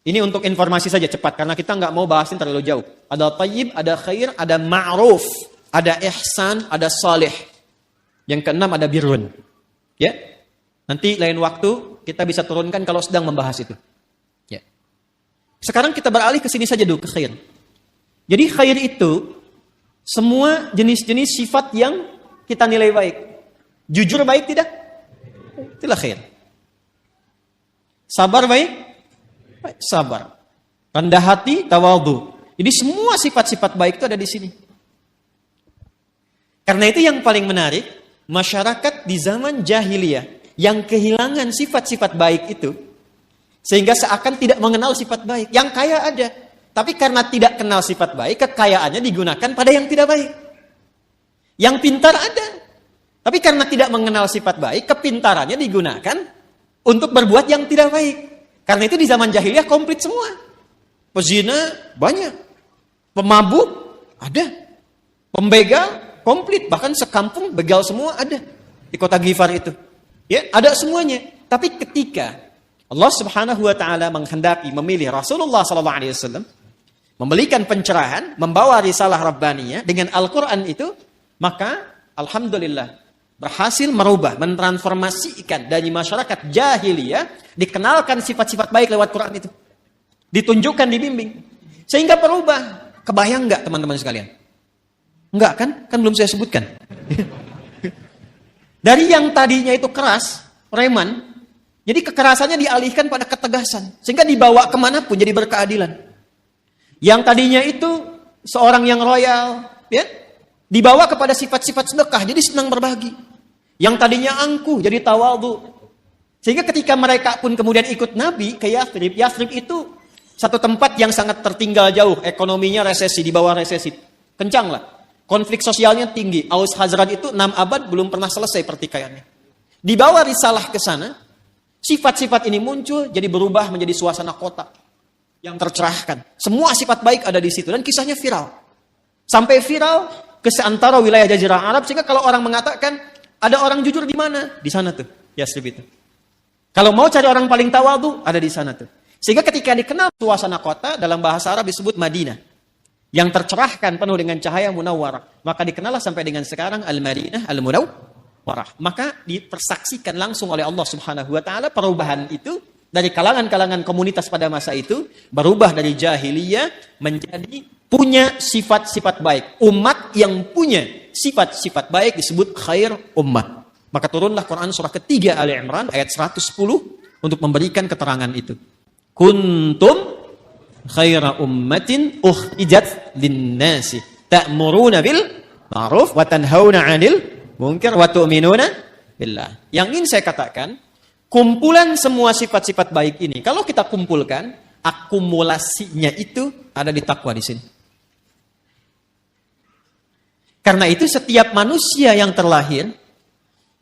Ini untuk informasi saja cepat, karena kita nggak mau bahasin terlalu jauh. Ada thayyib, ada khair, ada ma'ruf, ada ihsan, ada salih. Yang ke-6 ada birrun. Ya. Nanti lain waktu kita bisa turunkan kalau sedang membahas itu. Ya. Sekarang kita beralih ke sini saja dulu, ke khair. Jadi khair itu semua jenis-jenis sifat yang kita nilai baik. Jujur baik tidak? Itulah khair. Sabar baik? Baik, sabar. Rendah hati, tawadhu. Jadi semua sifat-sifat baik itu ada di sini. Karena itu yang paling menarik, masyarakat di zaman jahiliyah yang kehilangan sifat-sifat baik itu, sehingga seakan tidak mengenal sifat baik. Yang kaya ada, tapi karena tidak kenal sifat baik, kekayaannya digunakan pada yang tidak baik. Yang pintar ada, tapi karena tidak mengenal sifat baik, kepintarannya digunakan untuk berbuat yang tidak baik. Karena itu di zaman jahiliyah komplit semua. Pezina banyak, pemabuk ada, pembegal komplit, bahkan sekampung begal semua ada di kota Ghifar itu. Ya, ada semuanya. Tapi ketika Allah Subhanahu wa taala menghendaki memilih Rasulullah sallallahu alaihi wasallam, memberikan pencerahan, membawa risalah rabbaniyah dengan Al-Qur'an itu, maka alhamdulillah berhasil merubah, mentransformasikan dari masyarakat jahiliyah, dikenalkan sifat-sifat baik lewat Quran itu. Ditunjukkan, dibimbing. Sehingga berubah. Kebayang enggak teman-teman sekalian? Enggak kan? Kan belum saya sebutkan. Dari yang tadinya itu keras, preman, jadi kekerasannya dialihkan pada ketegasan. Sehingga dibawa kemanapun jadi berkeadilan. Yang tadinya itu seorang yang royal, ya, dibawa kepada sifat-sifat sedekah, jadi senang berbagi. Yang tadinya angkuh, jadi tawadhu. Sehingga ketika mereka pun kemudian ikut Nabi ke Yathrib, Yathrib itu satu tempat yang sangat tertinggal jauh, ekonominya resesi, di bawah resesi. Kencang lah. Konflik sosialnya tinggi. Aus Khazraj itu 6 abad belum pernah selesai pertikaiannya. Dibawa risalah ke sana, sifat-sifat ini muncul, jadi berubah menjadi suasana kota yang tercerahkan. Semua sifat baik ada di situ dan kisahnya viral. Sampai viral ke seantara wilayah Jazirah Arab, sehingga kalau orang mengatakan ada orang jujur di mana? Di sana tuh, Yasrib itu. Kalau mau cari orang paling tawadhu, ada di sana tuh. Sehingga ketika dikenal suasana kota, dalam bahasa Arab disebut Madinah, yang tercerahkan penuh dengan cahaya munawwarah. Maka dikenallah sampai dengan sekarang Al-Madinah Al-Munawwarah. Maka dipersaksikan langsung oleh Allah Subhanahu wa taala perubahan itu dari kalangan-kalangan komunitas pada masa itu, berubah dari jahiliyah menjadi punya sifat-sifat baik. Umat yang punya sifat-sifat baik disebut khair ummah. Maka turunlah Quran surah ketiga Ali Imran ayat 110 untuk memberikan keterangan itu. Kuntum khaira ummatin ukhrijat linnasi ta'muruna bil ma'ruf wa tanhauna 'anil munkar wa tu'minuna billah. Yang ingin saya katakan, kumpulan semua sifat-sifat baik ini kalau kita kumpulkan, akumulasinya itu ada di takwa di sini. Karena itu setiap manusia yang terlahir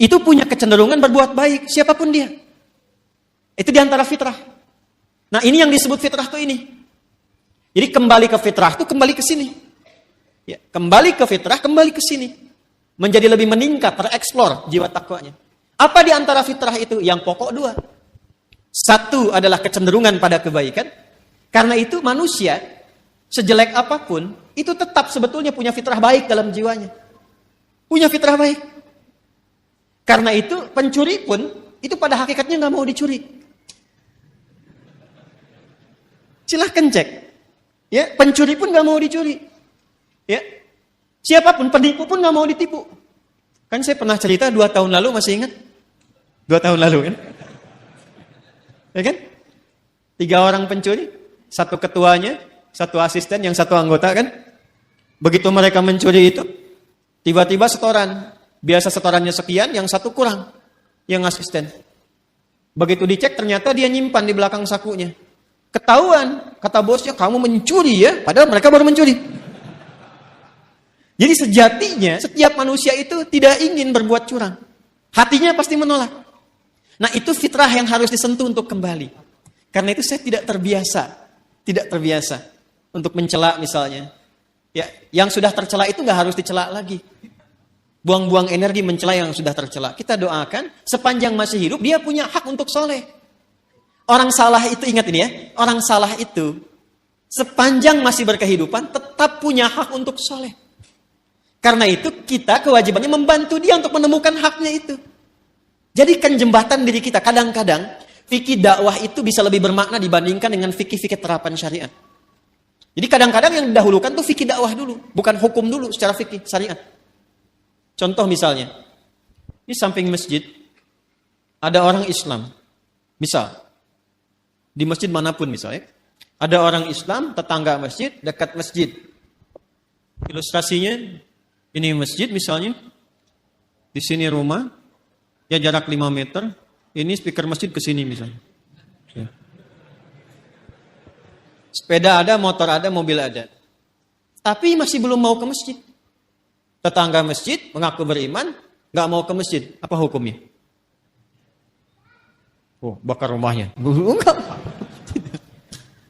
itu punya kecenderungan berbuat baik, siapapun dia. Itu diantara fitrah. Nah, ini yang disebut fitrah itu ini. Jadi kembali ke fitrah itu kembali ke sini. Ya, kembali ke fitrah, kembali ke sini. Menjadi lebih meningkat, tereksplor jiwa takwanya. Apa diantara fitrah itu? Yang pokok 2. Satu adalah kecenderungan pada kebaikan. Karena itu manusia, sejelek apapun, itu tetap sebetulnya punya fitrah baik dalam jiwanya. Punya fitrah baik. Karena itu pencuri pun itu pada hakikatnya nggak mau dicuri. Silahkan cek. Ya, pencuri pun nggak mau dicuri. Ya, siapapun penipu pun nggak mau ditipu. Kan saya pernah cerita 2 tahun lalu, masih ingat? 2 tahun lalu kan? Ya kan? 3 orang pencuri, 1 ketuanya, 1 asisten, yang 1 anggota kan? Begitu mereka mencuri itu, tiba-tiba setoran. Biasa setorannya sekian, yang 1 kurang. Yang asisten. Begitu dicek, ternyata dia nyimpan di belakang sakunya. Ketahuan, kata bosnya, kamu mencuri ya, padahal mereka baru mencuri. Jadi sejatinya, setiap manusia itu tidak ingin berbuat curang. Hatinya pasti menolak. Nah, itu fitrah yang harus disentuh untuk kembali. Karena itu saya tidak terbiasa untuk mencela misalnya. Ya, yang sudah tercela itu nggak harus dicela lagi. Buang-buang energi mencela yang sudah tercela. Kita doakan, sepanjang masih hidup, dia punya hak untuk soleh. Orang salah itu, ingat ini ya, orang salah itu, sepanjang masih berkehidupan, tetap punya hak untuk soleh. Karena itu, kita kewajibannya membantu dia untuk menemukan haknya itu. Jadikan jembatan diri kita. Kadang-kadang, fikih dakwah itu bisa lebih bermakna dibandingkan dengan fikih-fikih terapan syariat. Jadi kadang-kadang yang didahulukan tuh fikih dakwah dulu, bukan hukum dulu secara fikih syariat. Contoh misalnya, di samping masjid, ada orang Islam. Misal, di masjid manapun misalnya, ada orang Islam, tetangga masjid, dekat masjid. Ilustrasinya, ini masjid misalnya, di sini rumah, ya jarak 5 meter, ini speaker masjid ke sini misalnya. Ya. Sepeda ada, motor ada, mobil ada. Tapi masih belum mau ke masjid. Tetangga masjid mengaku beriman, nggak mau ke masjid. Apa hukumnya? Oh, bakar rumahnya.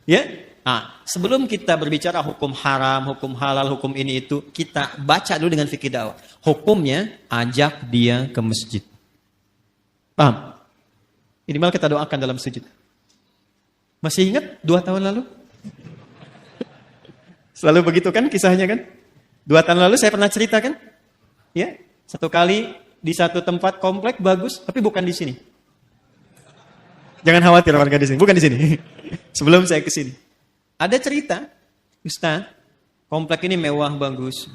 Ya. Nah, sebelum kita berbicara hukum haram, hukum halal, hukum ini itu, kita baca dulu dengan fikih dakwah. Hukumnya, ajak dia ke masjid. Paham? Minimal kita doakan dalam sujud. Masih ingat 2 tahun lalu? Selalu begitu kan kisahnya kan? 2 tahun lalu saya pernah cerita kan? Ya, 1 kali di satu tempat komplek bagus, tapi bukan di sini. Jangan khawatir warga di sini, bukan di sini. Sebelum saya ke sini. Ada cerita, Ustaz, komplek ini mewah bagus.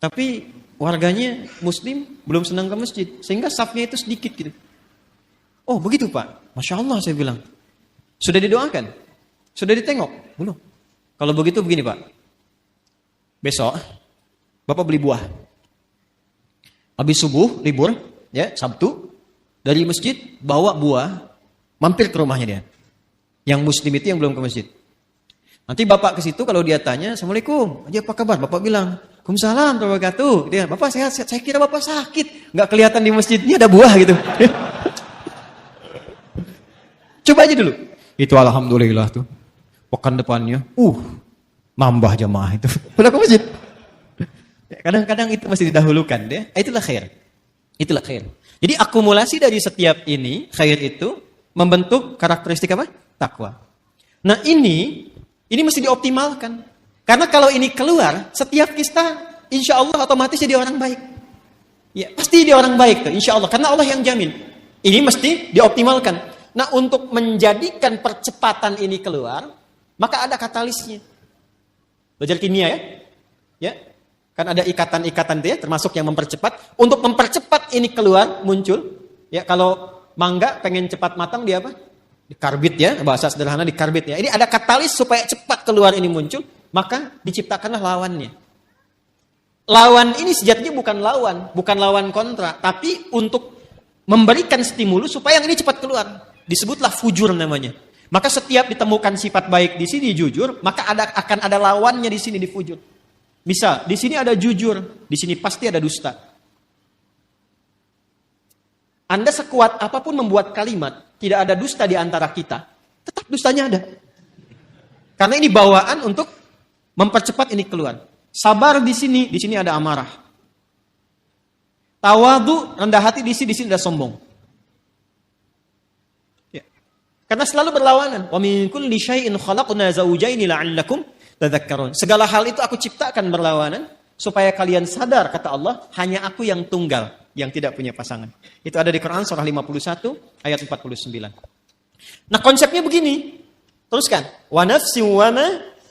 Tapi warganya muslim belum senang ke masjid, sehingga safnya itu sedikit gitu. Oh, begitu Pak. Masya Allah saya bilang. Sudah didoakan? Sudah ditengok? Belum. Kalau begitu begini Pak. Besok Bapak beli buah. Habis subuh, libur, ya, Sabtu, dari masjid, bawa buah, mampir ke rumahnya dia. Yang muslim itu yang belum ke masjid. Nanti Bapak ke situ, kalau dia tanya, Assalamualaikum, aja apa kabar? Bapak bilang, Waalaikumsalam warahmatullahi wabarakatuh. Dia, Bapak sehat, sehat. Saya kira Bapak sakit. Nggak kelihatan di masjidnya ada buah gitu. Coba aja dulu. Itu alhamdulillah tuh. Pekan depannya, nambah jamaah itu. Pulang ke masjid. Kadang-kadang itu masih didahulukan deh. Itulah khair. Itulah khair. Jadi akumulasi dari setiap ini, khair itu membentuk karakteristik apa? Takwa. Nah ini mesti dioptimalkan. Karena kalau ini keluar, setiap kita insya Allah otomatis jadi orang baik. Ya, pasti dia orang baik tuh, insya Allah. Karena Allah yang jamin. Ini mesti dioptimalkan. Nah, untuk menjadikan percepatan ini keluar, maka ada katalisnya. Belajar kimia ya? Ya. Kan ada ikatan-ikatan itu ya, termasuk yang mempercepat. Untuk mempercepat ini keluar, muncul. Ya, kalau mangga pengen cepat matang, dia apa? Dikarbit ya, bahasa sederhana dikarbit ya. Ini ada katalis supaya cepat keluar ini muncul, maka diciptakanlah lawannya. Lawan ini sejatinya bukan lawan kontra, tapi untuk memberikan stimulus supaya yang ini cepat keluar. Disebutlah fujur namanya. Maka setiap ditemukan sifat baik di sini jujur, maka akan ada lawannya di sini di fujur. Misal, di sini ada jujur, di sini pasti ada dusta. Anda sekuat apapun membuat kalimat, tidak ada dusta di antara kita, tetap dustanya ada. Karena ini bawaan untuk mempercepat ini keluar. Sabar di sini ada amarah. Tawadu, rendah hati di sini ada sombong. Karena selalu berlawanan. Wa min kulli syai'in khalaqna zawjaini la'allakum tadhakkarun. Segala hal itu aku ciptakan berlawanan supaya kalian sadar, kata Allah, hanya aku yang tunggal, yang tidak punya pasangan. Itu ada di Quran surah 51 ayat 49. Nah, konsepnya begini. Teruskan. Wa nafsin wa ma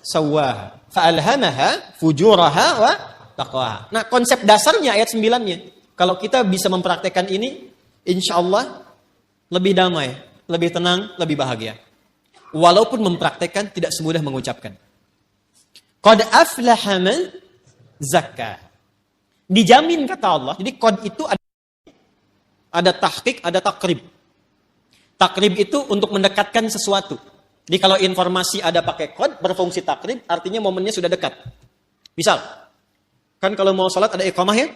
sawwaha fa'alhamaha fujuraha wa taqwaha. Nah, konsep dasarnya ayat 9-nya. Kalau kita bisa mempraktekkan ini, insyaallah lebih damai, lebih tenang, lebih bahagia. Walaupun mempraktekkan tidak semudah mengucapkan. Qad aflaha man zakka. Dijamin kata Allah. Jadi qad itu ada tahqiq, ada takrib. Takrib itu untuk mendekatkan sesuatu. Jadi kalau informasi ada pakai qad berfungsi takrib, artinya momennya sudah dekat. Misal, kan kalau mau salat ada iqamah ya?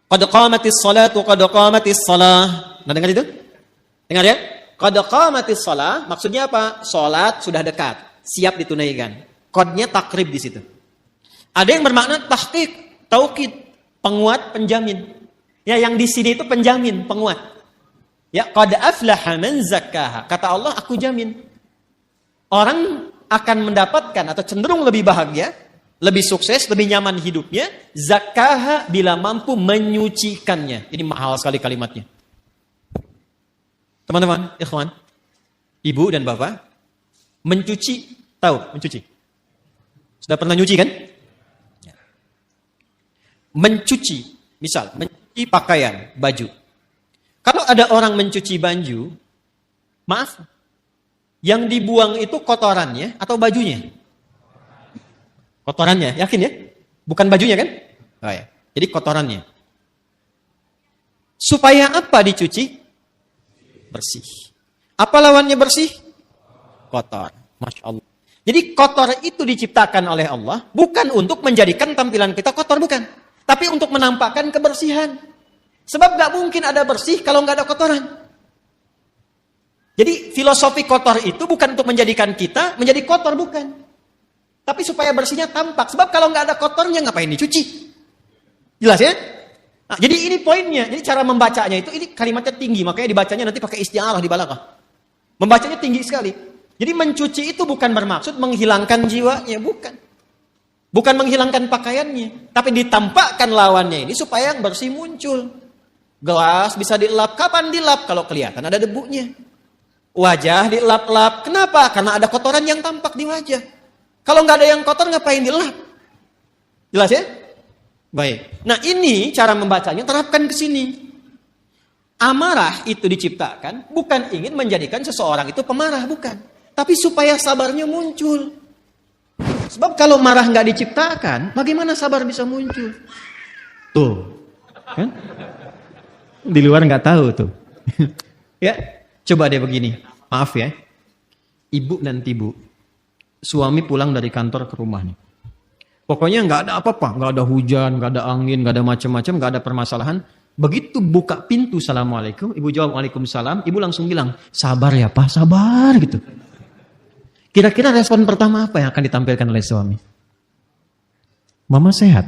Qad qamatis salatu, qad qamatis salah. Nah, dengar itu? Dengar ya? Qad qamatis shalah, maksudnya apa? Salat sudah dekat, siap ditunaikan. Kodnya takrib di situ. Ada yang bermakna tahqiq, taukid, penguat, penjamin. Ya, yang di sini itu penjamin, penguat. Ya, qad aflaha man zakkaha. Kata Allah, aku jamin. Orang akan mendapatkan atau cenderung lebih bahagia, lebih sukses, lebih nyaman hidupnya, zakkaha bila mampu menyucikannya. Ini mahal sekali kalimatnya. Teman-teman, ikhwan, ibu dan bapak, mencuci, tahu mencuci? Sudah pernah nyuci kan? Mencuci, misal, mencuci pakaian, baju. Kalau ada orang mencuci baju, maaf, yang dibuang itu kotorannya atau bajunya? Kotorannya, yakin ya? Bukan bajunya kan? Oh ya. Jadi kotorannya. Supaya apa dicuci? Bersih. Apa lawannya bersih? Kotor. Masya Allah. Jadi kotor itu diciptakan oleh Allah bukan untuk menjadikan tampilan kita kotor, bukan. Tapi untuk menampakkan kebersihan. Sebab gak mungkin ada bersih kalau gak ada kotoran. Jadi filosofi kotor itu bukan untuk menjadikan kita menjadi kotor, bukan. Tapi supaya bersihnya tampak. Sebab kalau gak ada kotornya ngapain dicuci? Jelas ya? Nah, jadi ini poinnya. Jadi cara membacanya itu, ini kalimatnya tinggi. Makanya dibacanya nanti pakai isti'arah di balaghah. Membacanya tinggi sekali. Jadi mencuci itu bukan bermaksud menghilangkan jiwanya. Bukan. Bukan menghilangkan pakaiannya. Tapi ditampakkan lawannya ini supaya yang bersih muncul. Gelas bisa dilap. Kapan dilap? Kalau kelihatan ada debunya. Wajah dilap-lap. Kenapa? Karena ada kotoran yang tampak di wajah. Kalau nggak ada yang kotor ngapain dilap? Jelas ya? Baik. Nah, ini cara membacanya, terapkan ke sini. Amarah itu diciptakan bukan ingin menjadikan seseorang itu pemarah, bukan. Tapi supaya sabarnya muncul. Sebab kalau marah nggak diciptakan, bagaimana sabar bisa muncul? Tuh, kan? Di luar nggak tahu tuh. Ya, coba deh begini. Maaf ya, ibu dan ibu, suami pulang dari kantor ke rumah nih. Pokoknya nggak ada apa-apa, nggak ada hujan, nggak ada angin, nggak ada macam-macam, nggak ada permasalahan. Begitu buka pintu, Assalamualaikum, ibu jawab Waalaikumsalam, ibu langsung bilang, sabar ya Pak, sabar gitu. Kira-kira respon pertama apa yang akan ditampilkan oleh suami? Mama sehat.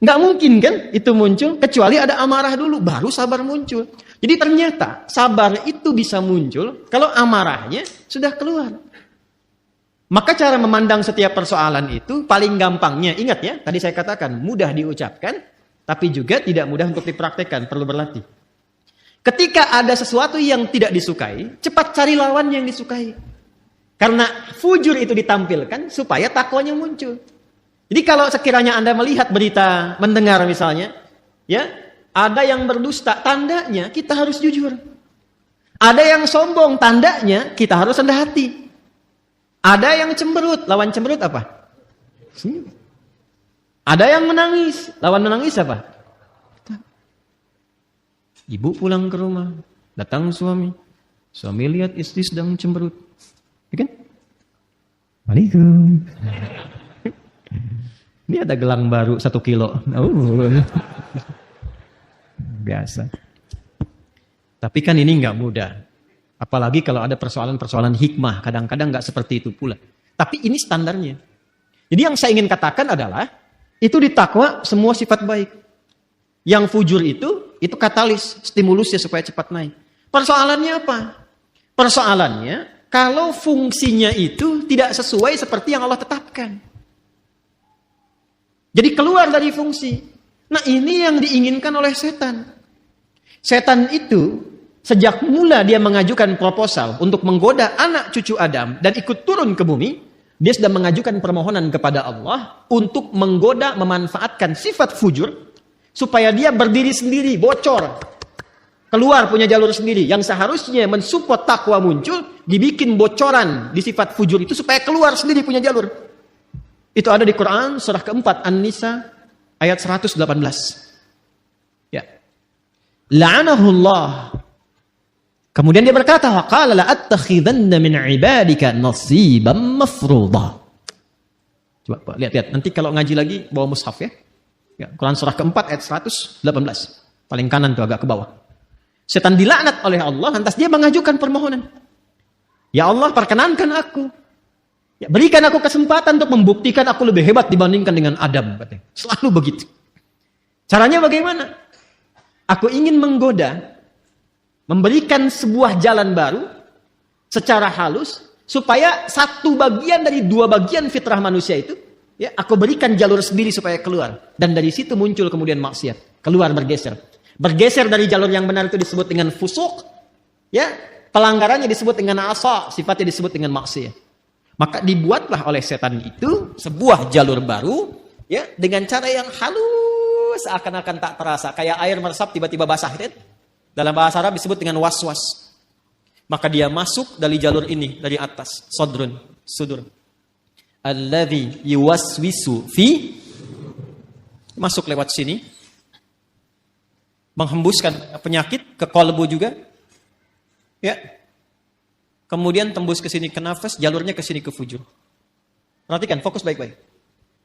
Nggak mungkin kan itu muncul, kecuali ada amarah dulu, baru sabar muncul. Jadi ternyata sabar itu bisa muncul kalau amarahnya sudah keluar. Maka cara memandang setiap persoalan itu paling gampangnya, ingat ya, tadi saya katakan mudah diucapkan, tapi juga tidak mudah untuk dipraktekkan, perlu berlatih. Ketika ada sesuatu yang tidak disukai, cepat cari lawan yang disukai. Karena fujur itu ditampilkan supaya takwanya muncul. Jadi kalau sekiranya Anda melihat berita, mendengar misalnya, ya, ada yang berdusta, tandanya kita harus jujur. Ada yang sombong, tandanya kita harus rendah hati. Ada yang cemberut, lawan cemberut apa? Ada yang menangis, lawan menangis apa? Ibu pulang ke rumah, datang suami. Suami lihat istri sedang cemberut. Ya kan? Waalaikum. Ini ada gelang baru 1 kilo. Biasa. Tapi kan ini nggak mudah. Apalagi kalau ada persoalan-persoalan hikmah. Kadang-kadang nggak seperti itu pula. Tapi ini standarnya. Jadi yang saya ingin katakan adalah, itu di takwa semua sifat baik. Yang fujur itu katalis, stimulusnya supaya cepat naik. Persoalannya apa? Persoalannya, kalau fungsinya itu tidak sesuai seperti yang Allah tetapkan. Jadi keluar dari fungsi. Nah ini yang diinginkan oleh setan. Setan itu sejak mula dia mengajukan proposal untuk menggoda anak cucu Adam dan ikut turun ke bumi, dia sudah mengajukan permohonan kepada Allah untuk menggoda, memanfaatkan sifat fujur supaya dia berdiri sendiri, bocor, keluar punya jalur sendiri. Yang seharusnya mensupport takwa muncul, dibikin bocoran di sifat fujur itu supaya keluar sendiri punya jalur. Itu ada di Quran surah keempat An-Nisa ayat 118. Ya. La'anahullah. Kemudian dia berkata, wa qala la attakhidanna min ibadika nasiban mafruḍa. Coba Pak, lihat. Nanti kalau ngaji lagi bawa mushaf ya. Ya, Quran surah keempat ayat 118. Paling kanan tuh agak ke bawah. Setan dilaknat oleh Allah, lantas dia mengajukan permohonan. Ya Allah, perkenankan aku. Ya, berikan aku kesempatan untuk membuktikan aku lebih hebat dibandingkan dengan Adam, katanya. Selalu begitu. Caranya bagaimana? Aku ingin menggoda, memberikan sebuah jalan baru secara halus supaya satu bagian dari 2 bagian fitrah manusia itu, ya, aku berikan jalur sendiri supaya keluar. Dan dari situ muncul kemudian maksiat, keluar bergeser. Bergeser dari jalur yang benar itu disebut dengan fusuk, ya, pelanggarannya disebut dengan asa, sifatnya disebut dengan maksiat. Maka dibuatlah oleh setan itu sebuah jalur baru, ya, dengan cara yang halus, seakan-akan tak terasa, kayak air meresap tiba-tiba basah, kan? Dalam bahasa Arab disebut dengan was-was. Maka dia masuk dari jalur ini, dari atas, sudur. Alladzi yuwaswisu fi, masuk lewat sini, menghembuskan penyakit ke kolbu juga, ya. Kemudian tembus ke sini ke nafas, jalurnya ke sini ke fujur. Perhatikan, fokus baik-baik.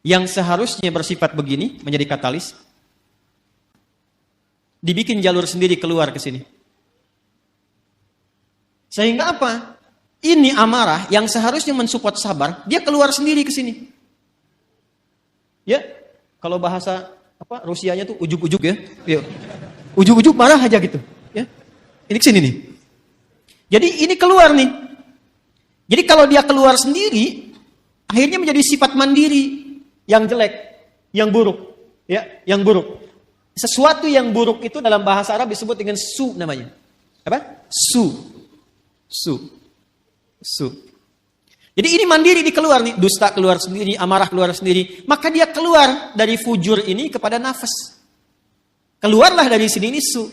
Yang seharusnya bersifat begini menjadi katalis, dibikin jalur sendiri keluar ke sini. Sehingga apa? Ini amarah yang seharusnya mensupport sabar, dia keluar sendiri ke sini. Ya, kalau bahasa apa Rusianya tuh ujuk-ujuk ya. Ya. Ujuk-ujuk marah aja gitu, ya. Ini ke sini nih. Jadi ini keluar nih. Jadi kalau dia keluar sendiri, akhirnya menjadi sifat mandiri yang jelek, yang buruk, ya, yang buruk. Sesuatu yang buruk itu dalam bahasa Arab disebut dengan su namanya. Apa? Su. Jadi ini mandiri dikeluar nih, dusta keluar sendiri, amarah keluar sendiri. Maka dia keluar dari fujur ini kepada nafas. Keluarlah dari sini ini su.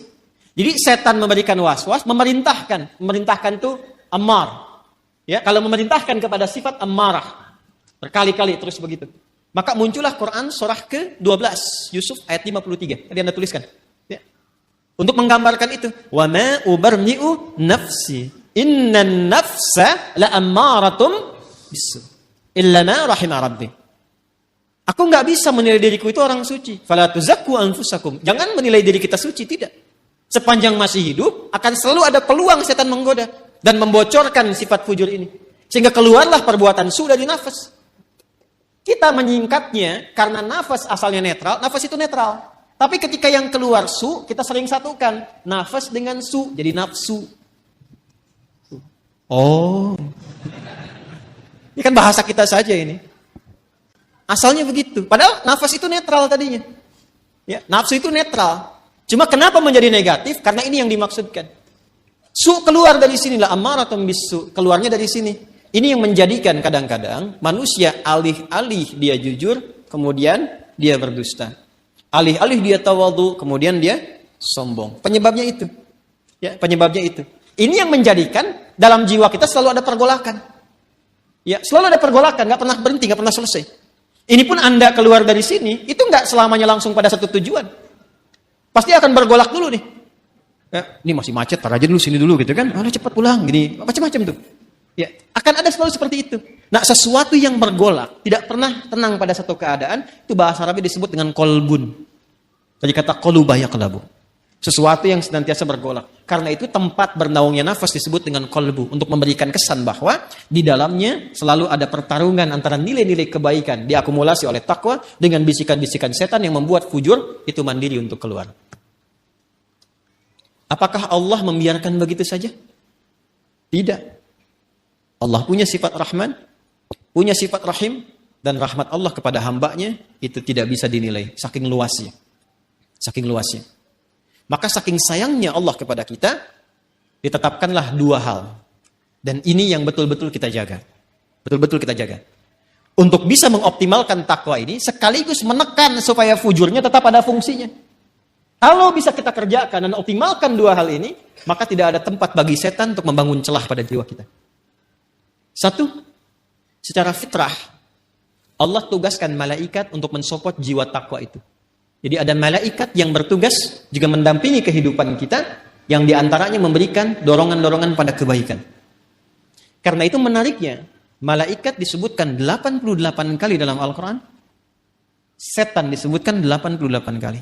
Jadi setan memberikan was-was, memerintahkan itu ammar. Ya, kalau memerintahkan kepada sifat ammarah berkali-kali terus begitu. Maka muncullah Quran surah ke-12 Yusuf ayat 53. Tadi Anda tuliskan. Ya. Untuk menggambarkan itu, wa ma ubarni'u nafsi innan nafsa la ammaratum bisu. illa ma rahima rabbi. Aku nggak bisa menilai diriku itu orang suci. Fala tuzakku anfusakum. Jangan menilai diri kita suci, tidak. Sepanjang masih hidup, akan selalu ada peluang setan menggoda dan membocorkan sifat fujur ini. Sehingga keluarlah perbuatan su dari nafas. Kita menyingkatnya karena nafas asalnya netral, nafas itu netral. Tapi ketika yang keluar su, kita sering satukan nafas dengan su, jadi nafsu. Oh, ini kan bahasa kita saja ini. Asalnya begitu. Padahal nafas itu netral tadinya. Ya, nafsu itu netral. Cuma kenapa menjadi negatif? Karena ini yang dimaksudkan. Su keluar dari sinilah, ammaratun bisu. Keluarnya dari sini. Ini yang menjadikan kadang-kadang manusia alih-alih dia jujur, kemudian dia berdusta. Alih-alih dia tawadhu, kemudian dia sombong. Penyebabnya itu. Ya, penyebabnya itu. Ini yang menjadikan dalam jiwa kita selalu ada pergolakan. Ya, selalu ada pergolakan, nggak pernah berhenti, nggak pernah selesai. Ini pun Anda keluar dari sini, itu nggak selamanya langsung pada satu tujuan. Pasti akan bergolak dulu nih. Ya, ini masih macet, tar aja dulu sini dulu gitu kan. Udah cepat pulang, gini, macam-macam tuh. Ya, akan ada selalu seperti itu. Nah, sesuatu yang bergolak, tidak pernah tenang pada satu keadaan, itu bahasa Arabnya disebut dengan kolbun. Dari kata kolubah yaqlabu. Sesuatu yang senantiasa bergolak. Karena itu tempat bernaungnya nafas disebut dengan kolbu. Untuk memberikan kesan bahwa di dalamnya selalu ada pertarungan antara nilai-nilai kebaikan diakumulasi oleh takwa dengan bisikan-bisikan setan yang membuat fujur itu mandiri untuk keluar. Apakah Allah membiarkan begitu saja? Tidak. Allah punya sifat Rahman, punya sifat Rahim, dan rahmat Allah kepada hambanya itu tidak bisa dinilai. Saking luasnya. Saking luasnya. Maka saking sayangnya Allah kepada kita, ditetapkanlah dua hal. Dan ini yang betul-betul kita jaga. Betul-betul kita jaga. Untuk bisa mengoptimalkan takwa ini, sekaligus menekan supaya fujurnya tetap ada fungsinya. Kalau bisa kita kerjakan dan optimalkan dua hal ini, maka tidak ada tempat bagi setan untuk membangun celah pada jiwa kita. Satu, secara fitrah, Allah tugaskan malaikat untuk mensupport jiwa takwa itu. Jadi ada malaikat yang bertugas juga mendampingi kehidupan kita, yang diantaranya memberikan dorongan-dorongan pada kebaikan. Karena itu menariknya, malaikat disebutkan 88 kali dalam Al-Quran, setan disebutkan 88 kali.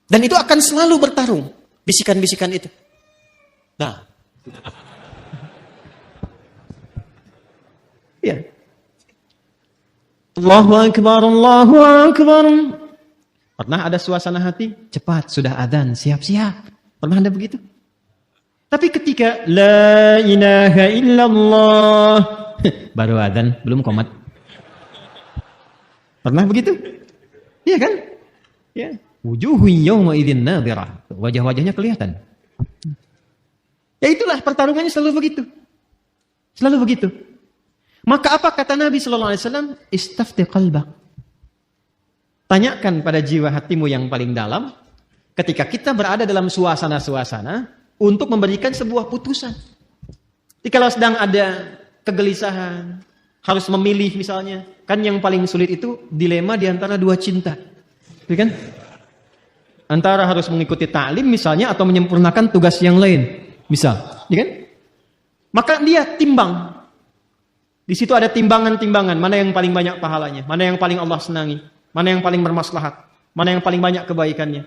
Dan itu akan selalu bertarung, bisikan-bisikan itu. Nah, ya. Allahu Akbar, Allahu Akbar. Pernah ada suasana hati? Cepat, sudah adzan, siap-siap. Pernah ada begitu? Tapi ketika La ilaha illallah baru adzan, belum qomat. Pernah begitu? Iya kan? Ya. Wujuhu yawma idzin nadhirah. Wajah-wajahnya kelihatan. Ya itulah pertarungannya selalu begitu. Selalu begitu. Maka apa kata Nabi sallallahu alaihi wasallam? Istafti qalbak. Tanyakan pada jiwa hatimu yang paling dalam ketika kita berada dalam suasana-suasana untuk memberikan sebuah putusan. Jadi kalau sedang ada kegelisahan, harus memilih misalnya, kan yang paling sulit itu dilema di antara dua cinta. Gitu kan? Antara harus mengikuti ta'lim misalnya atau menyempurnakan tugas yang lain. Misal, gitu kan? Maka dia timbang. Di situ ada timbangan-timbangan, mana yang paling banyak pahalanya, mana yang paling Allah senangi, mana yang paling bermaslahat, mana yang paling banyak kebaikannya.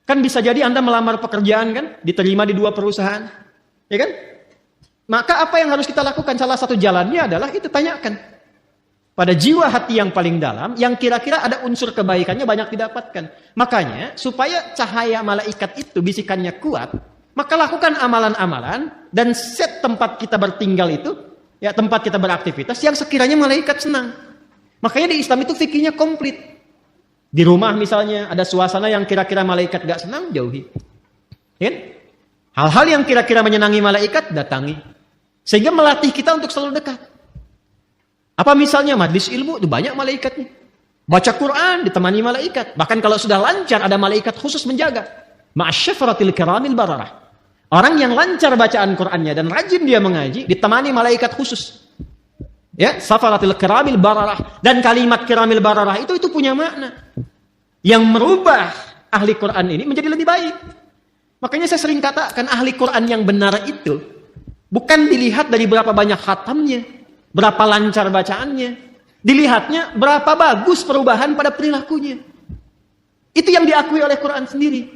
Kan bisa jadi Anda melamar pekerjaan kan, diterima di dua perusahaan, ya kan? Maka apa yang harus kita lakukan? Salah satu jalannya adalah itu tanyakan pada jiwa hati yang paling dalam, yang kira-kira ada unsur kebaikannya banyak didapatkan. Makanya supaya cahaya malaikat itu bisikannya kuat, maka lakukan amalan-amalan dan set tempat kita bertinggal itu. Ya, tempat kita beraktivitas yang sekiranya malaikat senang. Makanya di Islam itu fikihnya komplit. Di rumah misalnya ada suasana yang kira-kira malaikat gak senang, jauhi. Ya? Hal-hal yang kira-kira menyenangi malaikat, datangi. Sehingga melatih kita untuk selalu dekat. Apa misalnya majlis ilmu, itu banyak malaikatnya. Baca Quran, ditemani malaikat. Bahkan kalau sudah lancar, ada malaikat khusus menjaga. Ma'asyafratil kiramil bararah. Orang yang lancar bacaan Qur'annya dan rajin dia mengaji, ditemani malaikat khusus. Ya, safaratil kiramil bararah. Dan kalimat kiramil bararah itu punya makna. Yang merubah ahli Qur'an ini menjadi lebih baik. Makanya saya sering katakan ahli Qur'an yang benar itu bukan dilihat dari berapa banyak khatamnya, berapa lancar bacaannya, dilihatnya berapa bagus perubahan pada perilakunya. Itu yang diakui oleh Quran sendiri.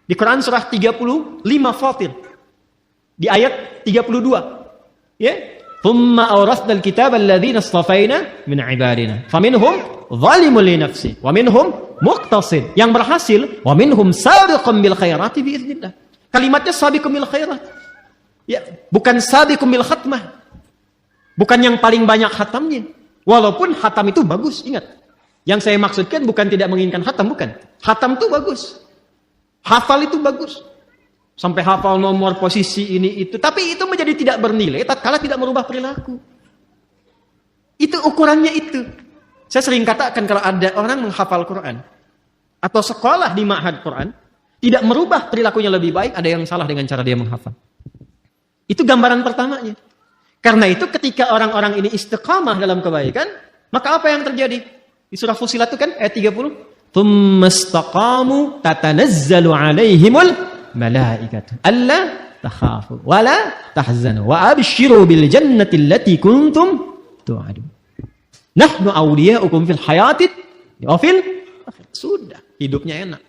Di Quran surah 35 Fatir, di ayat 32, ya, thumma awrasnal kitaba alladhina istafaina min ibadina faminhum zalimun li nafsi wa minhum muqtasid, yang berhasil, wa minhum sabiqun bil khairati bi idznillah. Kalimatnya sabiqun bil khairat, ya, bukan sabiqun bil khatmah, bukan yang paling banyak khatamnya. Walaupun khatam itu bagus, ingat, yang saya maksudkan bukan tidak menginginkan khatam, bukan. Khatam itu bagus, hafal itu bagus, sampai hafal nomor posisi ini itu, tapi itu menjadi tidak bernilai tatkala tidak merubah perilaku. Itu ukurannya itu. Saya sering katakan, kalau ada orang menghafal Quran atau sekolah di ma'had Quran tidak merubah perilakunya lebih baik, ada yang salah dengan cara dia menghafal. Itu gambaran pertamanya. Karena itu ketika orang-orang ini istiqamah dalam kebaikan, maka apa yang terjadi? Di surah Fussilat itu kan ayat 30, "Tsumma istaqamu tatanazzalu 'alaihimul malaikatu alla takhafu wa la tahzanu wa abshiru bil jannati allati kuntum tu'adun. Nahnu awliya'ukum fil hayatid wa fil akhirah." Sudah, hidupnya enak.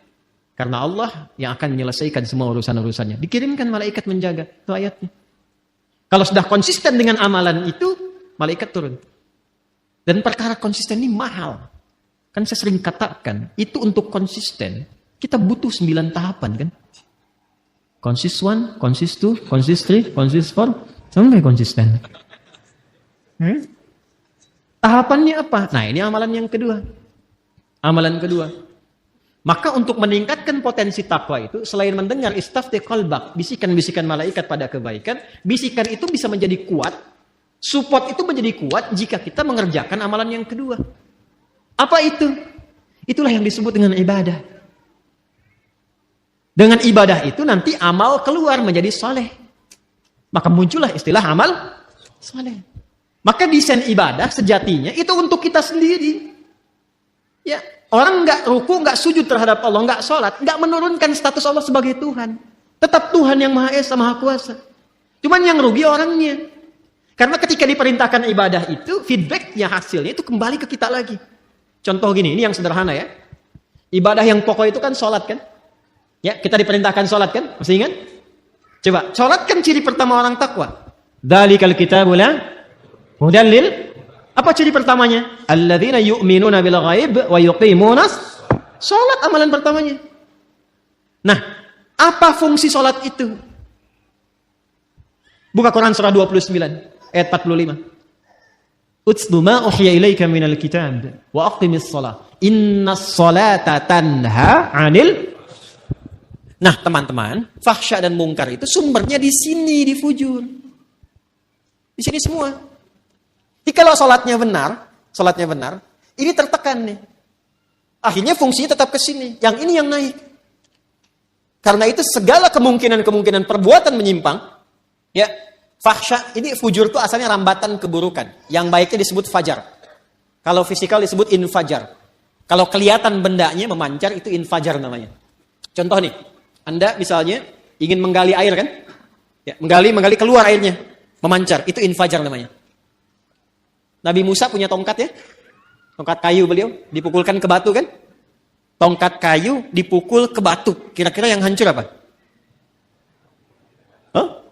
Karena Allah yang akan menyelesaikan semua urusan-urusannya. Dikirimkan malaikat menjaga. Itu ayatnya. Kalau sudah konsisten dengan amalan itu, malaikat turun. Dan perkara konsisten ini mahal. Kan saya sering katakan, itu untuk konsisten, kita butuh 9 tahapan kan. Consist 1, consist 2, consist 3, consist 4, sampai konsisten. Tahapannya apa? Nah, ini amalan yang kedua. Amalan kedua. Maka untuk meningkatkan potensi takwa itu, selain mendengar istafti qalbak, bisikan-bisikan malaikat pada kebaikan, bisikan itu bisa menjadi kuat, support itu menjadi kuat jika kita mengerjakan amalan yang kedua. Apa itu? Itulah yang disebut dengan ibadah. Dengan ibadah itu nanti amal keluar menjadi soleh. Maka muncullah istilah amal soleh. Maka desain ibadah sejatinya itu untuk kita sendiri. Ya, orang nggak ruku, nggak sujud terhadap Allah, nggak sholat, nggak menurunkan status Allah sebagai Tuhan. Tetap Tuhan yang Maha Esa, Maha Kuasa. Cuman yang rugi orangnya. Karena ketika diperintahkan ibadah itu, feedbacknya, hasilnya itu kembali ke kita lagi. Contoh gini, ini yang sederhana ya. Ibadah yang pokok itu kan sholat kan? Ya, kita diperintahkan sholat kan? Masih ingat? Coba, sholat kan ciri pertama orang takwa. Dzalikal kitabu la hudan lil. Apa ciri pertamanya? Alladzina yu'minuna bil ghaib wa yuqimunas. Salat amalan pertamanya. Nah, apa fungsi salat itu? Buka Quran surah 29 ayat 45. Utslu ma uhiya ilaika minal kitab wa aqimis shalah. Innas salata tanha 'anil. Nah, teman-teman, fahsya dan mungkar itu sumbernya di sini, di fujur. Di sini semua. Jadi kalau sholatnya benar, ini tertekan nih. Akhirnya fungsinya tetap ke sini. Yang ini yang naik. Karena itu segala kemungkinan perbuatan menyimpang, ya, fahsya, ini fujur itu asalnya rambatan keburukan. Yang baiknya disebut fajar. Kalau fisikal disebut infajar. Kalau kelihatan bendanya memancar, itu infajar namanya. Contoh nih, Anda misalnya ingin menggali air kan? Ya, menggali keluar airnya, memancar, itu infajar namanya. Nabi Musa punya tongkat ya. Tongkat kayu beliau. Dipukulkan ke batu kan. Tongkat kayu dipukul ke batu. Kira-kira yang hancur apa? Huh?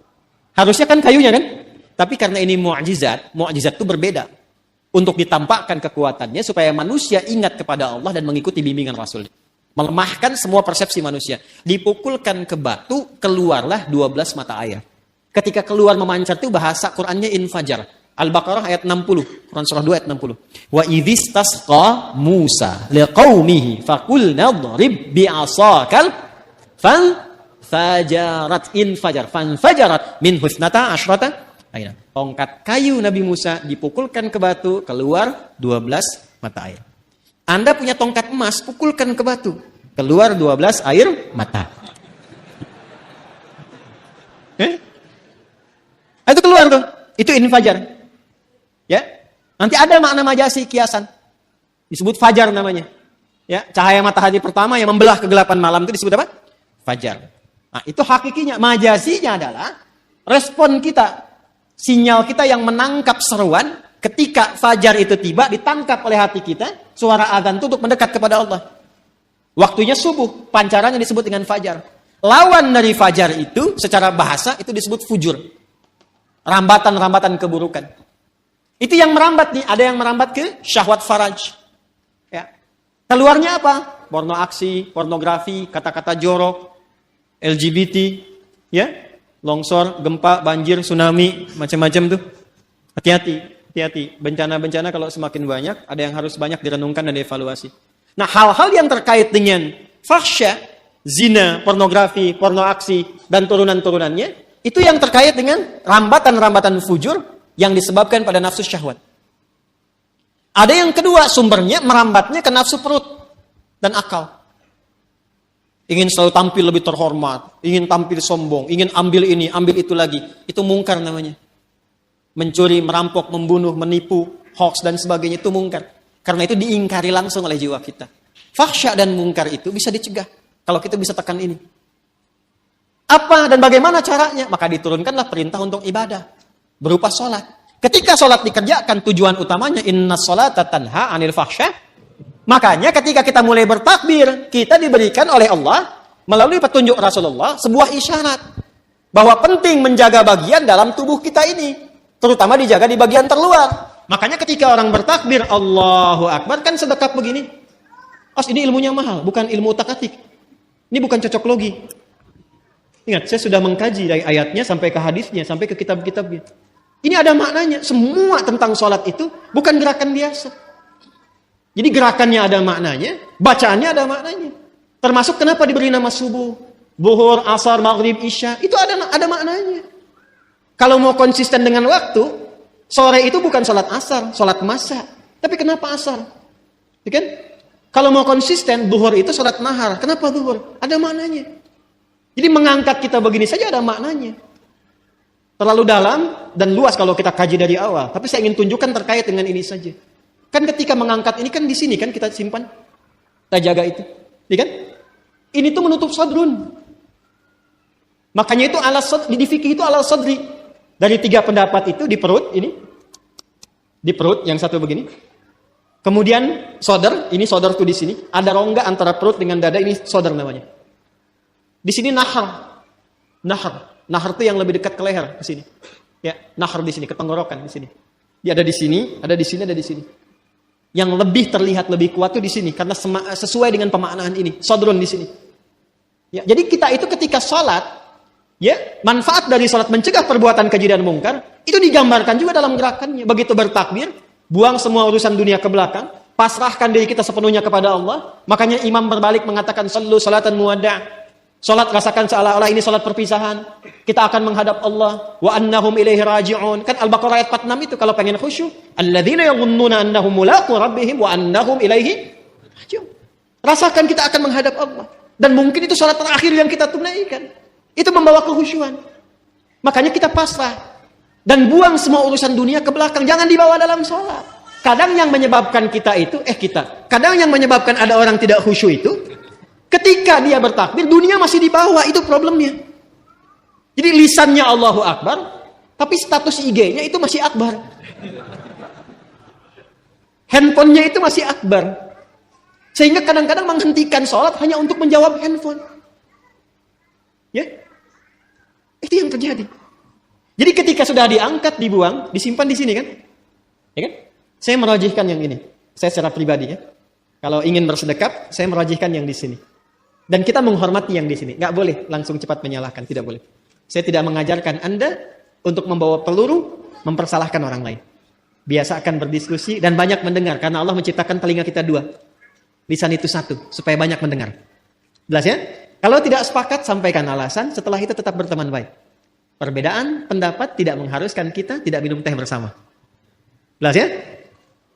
Harusnya kan kayunya kan. Tapi karena ini mu'jizat itu berbeda. Untuk ditampakkan kekuatannya supaya manusia ingat kepada Allah dan mengikuti bimbingan Rasul. Melemahkan semua persepsi manusia. Dipukulkan ke batu, keluarlah 12 mata air. Ketika keluar memancar itu bahasa Qur'annya infajar. Al-Baqarah ayat 60, Quran surah 2 ayat 60. Wa idzistasqa Musa liqaumihi faqulna dhrib bi'asakal fanfajarat min husnata asyrata aina. Tongkat kayu Nabi Musa dipukulkan ke batu, keluar 12 mata air. Anda punya tongkat emas, pukulkan ke batu, keluar 12 air mata. Itu keluar tuh. Itu infajar. Ya, nanti ada makna majasi kiasan, disebut fajar namanya. Ya, cahaya matahari pertama yang membelah kegelapan malam itu disebut apa? Fajar. Nah, itu hakikinya. Majasinya adalah respon kita, sinyal kita yang menangkap seruan ketika fajar itu tiba, ditangkap oleh hati kita, suara azan itu untuk mendekat kepada Allah. Waktunya subuh, pancarannya disebut dengan fajar. Lawan dari fajar itu, secara bahasa, itu disebut fujur. Rambatan-rambatan keburukan. Itu yang merambat nih, ada yang merambat ke syahwat faraj. Ya. Keluarnya apa? Porno aksi, pornografi, kata-kata jorok, LGBT, ya, longsor, gempa, banjir, tsunami, macam-macam tuh. Hati-hati. Bencana-bencana kalau semakin banyak, ada yang harus banyak direnungkan dan dievaluasi. Nah, hal-hal yang terkait dengan fahsya, zina, pornografi, porno aksi, dan turunan-turunannya, itu yang terkait dengan rambatan-rambatan fujur yang disebabkan pada nafsu syahwat. Ada yang kedua, sumbernya merambatnya ke nafsu perut dan akal. Ingin selalu tampil lebih terhormat, ingin tampil sombong, ingin ambil ini, ambil itu lagi. Itu mungkar namanya. Mencuri, merampok, membunuh, menipu, hoax dan sebagainya itu mungkar. Karena itu diingkari langsung oleh jiwa kita. Fahsya dan mungkar itu bisa dicegah kalau kita bisa tekan ini. Apa dan bagaimana caranya? Maka diturunkanlah perintah untuk ibadah berupa sholat. Ketika sholat dikerjakan, tujuan utamanya inna sholata tanha anil fahsya. Makanya ketika kita mulai bertakbir, kita diberikan oleh Allah melalui petunjuk Rasulullah sebuah isyarat bahwa penting menjaga bagian dalam tubuh kita ini, terutama dijaga di bagian terluar. Makanya ketika orang bertakbir Allahu Akbar kan sedekap begini. Ini ilmunya mahal, bukan ilmu utak-atik. Ini bukan cocok logi. Ingat, saya sudah mengkaji dari ayatnya sampai ke hadisnya, sampai ke kitab-kitabnya. Ini ada maknanya. Semua tentang sholat itu bukan gerakan biasa. Jadi gerakannya ada maknanya, bacaannya ada maknanya. Termasuk kenapa diberi nama subuh, zuhur, asar, maghrib, isya. Itu ada maknanya. Kalau mau konsisten dengan waktu, sore itu bukan sholat asar, sholat masa. Tapi kenapa asar? Ya kan? Kalau mau konsisten, zuhur itu sholat nahar. Kenapa zuhur? Ada maknanya. Jadi mengangkat kita begini saja ada maknanya. Terlalu dalam dan luas kalau kita kaji dari awal. Tapi saya ingin tunjukkan terkait dengan ini saja. Kan ketika mengangkat ini kan di sini kan kita simpan. Kita jaga itu. Ya kan? Ini tuh menutup sadrun. Makanya itu di fikih itu alal sadri. Dari 3 pendapat itu di perut ini. Di perut yang satu begini. Kemudian sodar, ini sodar tuh di sini. Ada rongga antara perut dengan dada, ini sodar namanya. Di sini nahar. Nahar itu yang lebih dekat ke leher ke sini. Ya, nahar di sini, ke tenggorokan di sini. Dia ada di sini, ada di sini, ada di sini. Yang lebih terlihat lebih kuat tuh di sini karena sesuai dengan pemaknaan ini. Sodrun di sini. Ya, jadi kita itu ketika sholat, ya, manfaat dari sholat mencegah perbuatan keji dan mungkar itu digambarkan juga dalam gerakannya. Begitu bertakbir, buang semua urusan dunia ke belakang, pasrahkan diri kita sepenuhnya kepada Allah. Makanya imam berbalik mengatakan sallu salatan muwadda'. Salat rasakan seolah-olah ini salat perpisahan. Kita akan menghadap Allah. Wa annahum ilaihi raji'un. Kan Al-Baqarah ayat 46 itu kalau pengen khusyuk. Alladzina yadhunnuna annahum mulaqu rabbihim wa annahum ilaihi raji'un. Rasakan kita akan menghadap Allah. Dan mungkin itu salat terakhir yang kita tunaikan. Itu membawa kehusyuan. Makanya kita pasrah. Dan buang semua urusan dunia ke belakang. Jangan dibawa dalam salat. Kadang yang menyebabkan kita itu, kadang yang menyebabkan ada orang tidak khusyuk itu, ketika dia bertakbir, dunia masih di bawah, itu problemnya. Jadi lisannya Allahu Akbar, tapi status IG-nya itu masih Akbar. Handphonenya itu masih Akbar. Sehingga kadang-kadang menghentikan sholat hanya untuk menjawab handphone. Ya, itu yang terjadi. Jadi ketika sudah diangkat, dibuang, disimpan di sini kan? Ya kan? Saya merajihkan yang ini. Saya secara pribadi ya. Kalau ingin bersedekap, saya merajihkan yang di sini. Dan kita menghormati yang di sini. Nggak boleh langsung cepat menyalahkan. Tidak boleh. Saya tidak mengajarkan Anda untuk membawa peluru, mempersalahkan orang lain. Biasakan berdiskusi dan banyak mendengar. Karena Allah menciptakan telinga kita 2. Lisan itu 1. Supaya banyak mendengar. Jelas ya? Kalau tidak sepakat, sampaikan alasan. Setelah itu tetap berteman baik. Perbedaan pendapat tidak mengharuskan kita tidak minum teh bersama. Jelas ya?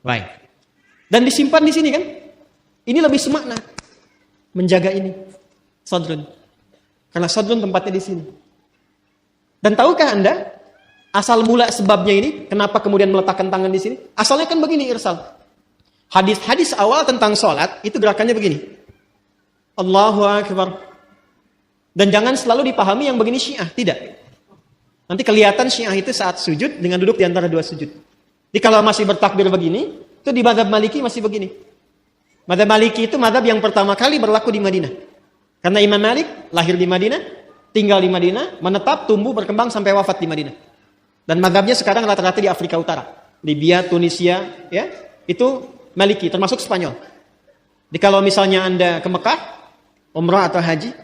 Baik. Dan disimpan di sini kan? Ini lebih semakna. Menjaga ini. Sadrun. Karena sadrun tempatnya di sini. Dan tahukah Anda? Asal mula sebabnya ini. Kenapa kemudian meletakkan tangan di sini? Asalnya kan begini Irsal. Hadis-hadis awal tentang sholat. Itu gerakannya begini. Allahu Akbar. Dan jangan selalu dipahami yang begini Syiah. Tidak. Nanti kelihatan Syiah itu saat sujud dengan duduk di antara 2 sujud. Jadi kalau masih bertakbir begini, itu di mazhab Maliki masih begini. Mazhab Maliki itu mazhab yang pertama kali berlaku di Madinah. Karena Imam Malik lahir di Madinah, tinggal di Madinah, menetap, tumbuh, berkembang sampai wafat di Madinah. Dan mazhabnya sekarang rata-rata di Afrika Utara, Libya, Tunisia, ya, itu Maliki, termasuk Spanyol. Jadi kalau misalnya Anda ke Mekah, umrah atau haji,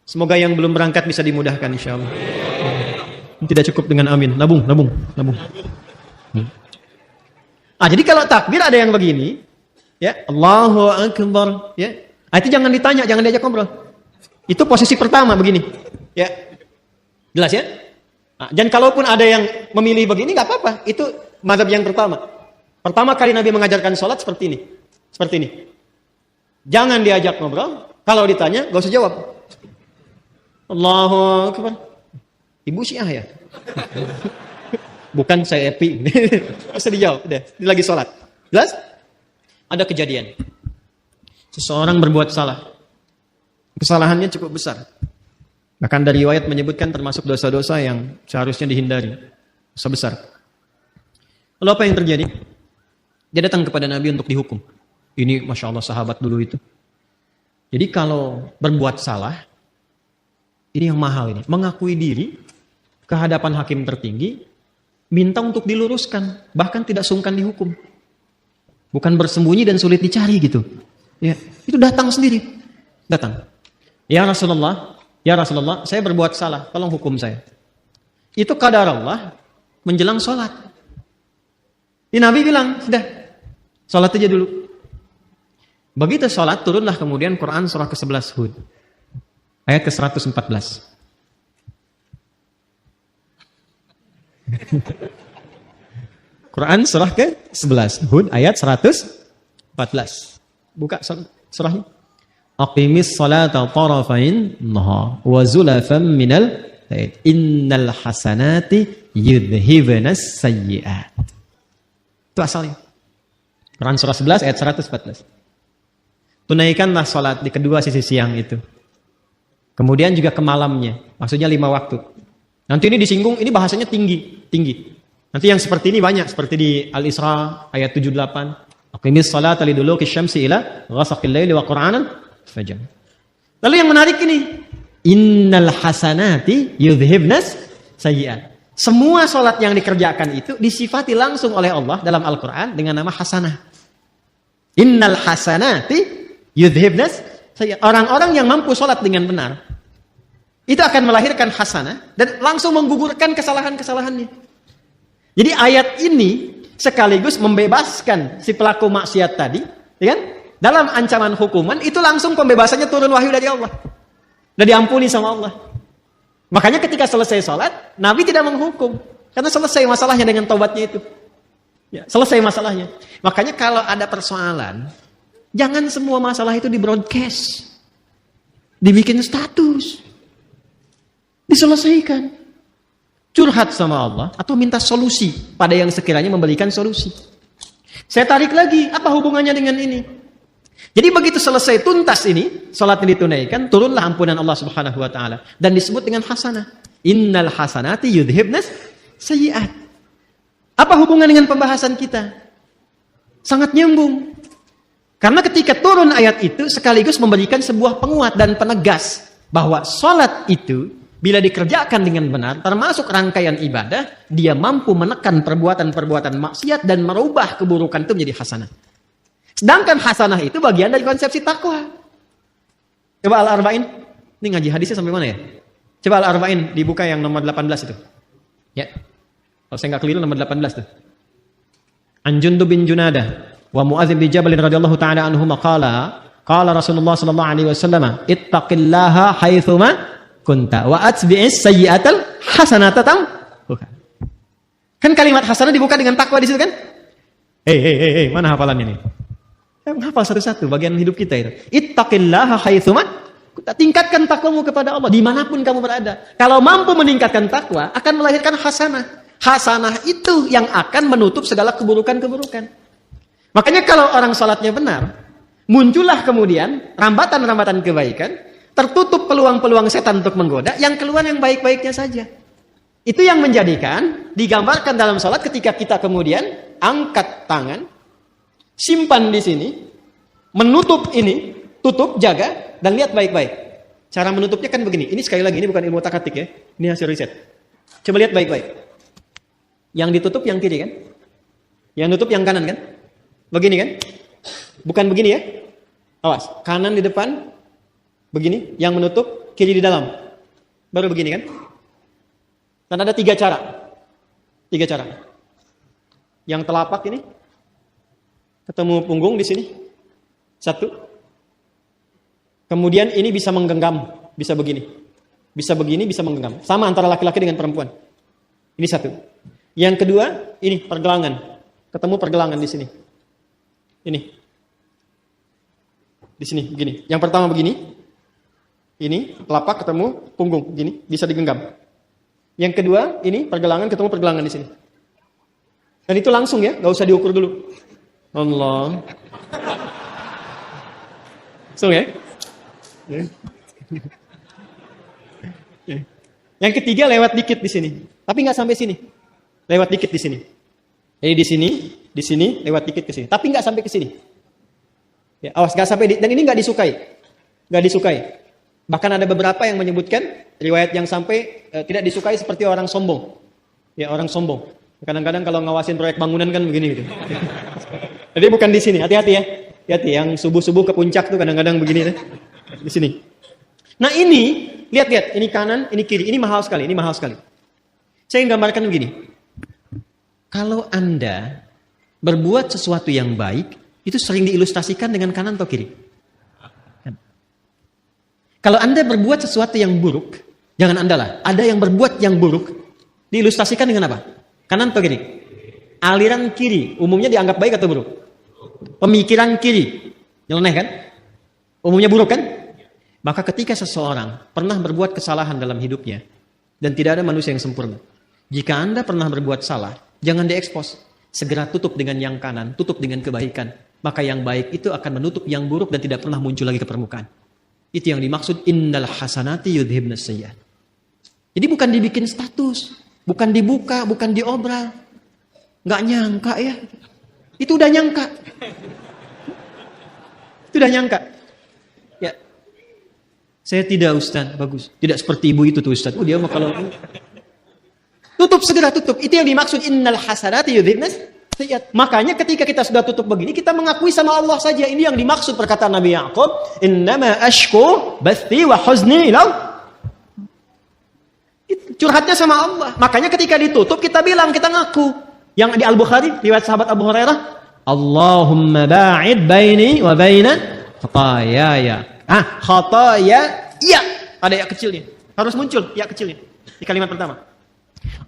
semoga yang belum berangkat bisa dimudahkan insya Allah. Tidak cukup dengan amin, nabung. Jadi kalau takbir ada yang begini, ya, Allahu Akbar, ya, itu jangan ditanya, jangan diajak ngobrol. Itu posisi pertama begini, ya, jelas ya. Dan kalaupun ada yang memilih begini, nggak apa-apa. Itu mazhab yang pertama. Pertama kali Nabi mengajarkan sholat seperti ini. Jangan diajak ngobrol. Kalau ditanya, gak usah jawab. Allahu Akbar. Ibu Syiah ya? Bukan saya epi. Gak usah dijawab. Udah, dia lagi sholat. Jelas? Ada kejadian. Seseorang berbuat salah. Kesalahannya cukup besar. Bahkan dari riwayat menyebutkan termasuk dosa-dosa yang seharusnya dihindari. Dosa besar. Lalu apa yang terjadi? Dia datang kepada Nabi untuk dihukum. Ini Masya Allah sahabat dulu itu. Jadi kalau berbuat salah, ini yang mahal ini. Mengakui diri ke hadapan hakim tertinggi, minta untuk diluruskan. Bahkan tidak sungkan dihukum. Bukan bersembunyi dan sulit dicari gitu. Ya, itu datang sendiri. Datang. Ya Rasulullah, saya berbuat salah, tolong hukum saya. Itu qadar Allah menjelang sholat. Ini Nabi bilang, sudah, sholat aja dulu. Begitu sholat, turunlah kemudian Quran surah ke-11 Hud. Ayat ke-114. Quran surah ke-11 Hud ayat 114. Buka surahnya. Aqimis salata tarafain nahar wa zulafan minal lail. Innal hasanati yudhhibanas sayyi'at. Itu asalnya. Quran surah 11 ayat 114. Tunaikanlah salat di kedua sisi siang itu. Kemudian juga ke malamnya. Maksudnya 5 waktu. Nanti ini disinggung, ini bahasanya tinggi. Nanti yang seperti ini banyak. Seperti di Al-Isra ayat 78. Aqimis salata liduluki syamsi ila ghasaqil laili wa qur'anan fajr. Lalu yang menarik ini. Innal hasanati yudhhibnas sayyi'at. Semua salat yang dikerjakan itu disifati langsung oleh Allah dalam Al-Quran dengan nama hasanah. Innal hasanati yudhibnas, orang-orang yang mampu sholat dengan benar, itu akan melahirkan hasanah dan langsung menggugurkan kesalahan-kesalahannya. Jadi ayat ini sekaligus membebaskan si pelaku maksiat tadi, ya kan? Dalam ancaman hukuman itu langsung pembebasannya turun wahyu dari Allah, dan diampuni sama Allah. Makanya ketika selesai sholat, Nabi tidak menghukum karena selesai masalahnya dengan taubatnya itu. Ya, selesai masalahnya. Makanya kalau ada persoalan, jangan semua masalah itu di broadcast, dibikin status, diselesaikan, curhat sama Allah atau minta solusi pada yang sekiranya memberikan solusi. Saya tarik lagi, apa hubungannya dengan ini? Jadi begitu selesai tuntas ini, salat yang ditunaikan, turunlah ampunan Allah Subhanahu wa taala dan disebut dengan hasanah. Innal hasanati yudhibnas sayyi'at. Apa hubungan dengan pembahasan kita? Sangat nyambung. Karena ketika turun ayat itu sekaligus memberikan sebuah penguat dan penegas bahwa salat itu bila dikerjakan dengan benar termasuk rangkaian ibadah, dia mampu menekan perbuatan-perbuatan maksiat dan merubah keburukan itu menjadi hasanah. Sedangkan hasanah itu bagian dari konsepsi takwa. Coba Al-Arba'in, ini ngaji hadisnya sampai mana ya? Coba Al-Arba'in dibuka yang nomor 18 itu. Ya. Kalau saya nggak keliru nomor 18 tuh. An Jundub bin Junadah wa Mu'adz bin Jabal radhiyallahu taala anhuma qala Rasulullah sallallahu alaihi wasallam ittaqillaha haitsuma kunta wa atbi'is sayyi'atal hasanata tamhuha. Kan kalimat hasanah dibuka dengan takwa di situ kan? Hei, mana hafalannya nih? Hafal satu-satu bagian hidup kita itu. Ittaqillaha haitsuma kunta, tingkatkan takwamu kepada Allah dimanapun kamu berada. Kalau mampu meningkatkan takwa akan melahirkan hasanah. Hasanah itu yang akan menutup segala keburukan-keburukan. Makanya kalau orang salatnya benar, muncullah kemudian rambatan-rambatan kebaikan, tertutup peluang-peluang setan untuk menggoda, yang keluar yang baik-baiknya saja. Itu yang menjadikan digambarkan dalam salat ketika kita kemudian angkat tangan, simpan di sini, menutup ini, tutup, jaga, dan lihat baik-baik. Cara menutupnya kan begini. Ini sekali lagi, ini bukan ilmu otak-atik ya. Ini hasil riset. Coba lihat baik-baik. Yang ditutup yang kiri kan? Yang tutup yang kanan kan? Begini kan? Bukan begini ya? Awas, kanan di depan, begini. Yang menutup, kiri di dalam. Baru begini kan? Dan ada 3 cara. 3 cara. Yang telapak ini, ketemu punggung di sini. 1. Kemudian ini bisa menggenggam, bisa begini. Bisa begini, bisa menggenggam. Sama antara laki-laki dengan perempuan. Ini 1. Yang kedua, ini pergelangan. Ketemu pergelangan di sini. Ini. Di sini, begini. Yang pertama begini. Ini, telapak ketemu punggung, begini. Bisa digenggam. Yang kedua, ini pergelangan ketemu pergelangan di sini. Dan itu langsung ya, gak usah diukur dulu. Allah. Langsung ya. Yang ketiga lewat dikit di sini, tapi nggak sampai sini. Lewat dikit di sini. Jadi di sini lewat dikit ke sini, tapi nggak sampai ke sini. Ya, awas nggak sampai dan ini nggak disukai. Bahkan ada beberapa yang menyebutkan riwayat yang sampai tidak disukai seperti orang sombong. Ya orang sombong. Kadang-kadang kalau ngawasin proyek bangunan kan begini gitu. Jadi bukan di sini. Hati-hati ya. Hati-hati yang subuh-subuh ke puncak tuh kadang-kadang begini. Di sini. Nah ini, lihat-lihat, ini kanan, ini kiri, ini mahal sekali. Saya ingin gambarkan begini. Kalau Anda berbuat sesuatu yang baik, itu sering diilustrasikan dengan kanan atau kiri. Kalau Anda berbuat sesuatu yang buruk, jangan Anda lah, ada yang berbuat yang buruk, diilustrasikan dengan apa? Kanan atau kiri? Aliran kiri, umumnya dianggap baik atau buruk? Pemikiran kiri, nyeleneh kan? Umumnya buruk kan? Maka ketika seseorang pernah berbuat kesalahan dalam hidupnya, dan tidak ada manusia yang sempurna. Jika Anda pernah berbuat salah, jangan diekspos. Segera tutup dengan yang kanan, tutup dengan kebaikan. Maka yang baik itu akan menutup yang buruk dan tidak pernah muncul lagi ke permukaan. Itu yang dimaksud innal hasanati yudhibnas sayyi'at. Jadi bukan dibikin status, bukan dibuka, bukan diobral. Nggak nyangka ya. Itu udah nyangka. Ya. Saya tidak Ustaz, bagus. Tidak seperti ibu itu tuh Ustaz. Dia mah kalau tutup, segera tutup. Itu yang dimaksud innal hasanati yudhibnas sayyi'at. Makanya ketika kita sudah tutup begini, kita mengakui sama Allah saja. Ini yang dimaksud perkataan Nabi Ya'qub, innama ashku bathi wa huzni ila. Curhatnya sama Allah. Makanya ketika ditutup kita bilang, kita ngaku. Yang di Al-Bukhari, riwayat sahabat Abu Hurairah, Allahumma ba'id baini wa baina khataaya. Khataaya, ya. Ada ya kecilnya. Harus muncul ya kecilnya di kalimat pertama.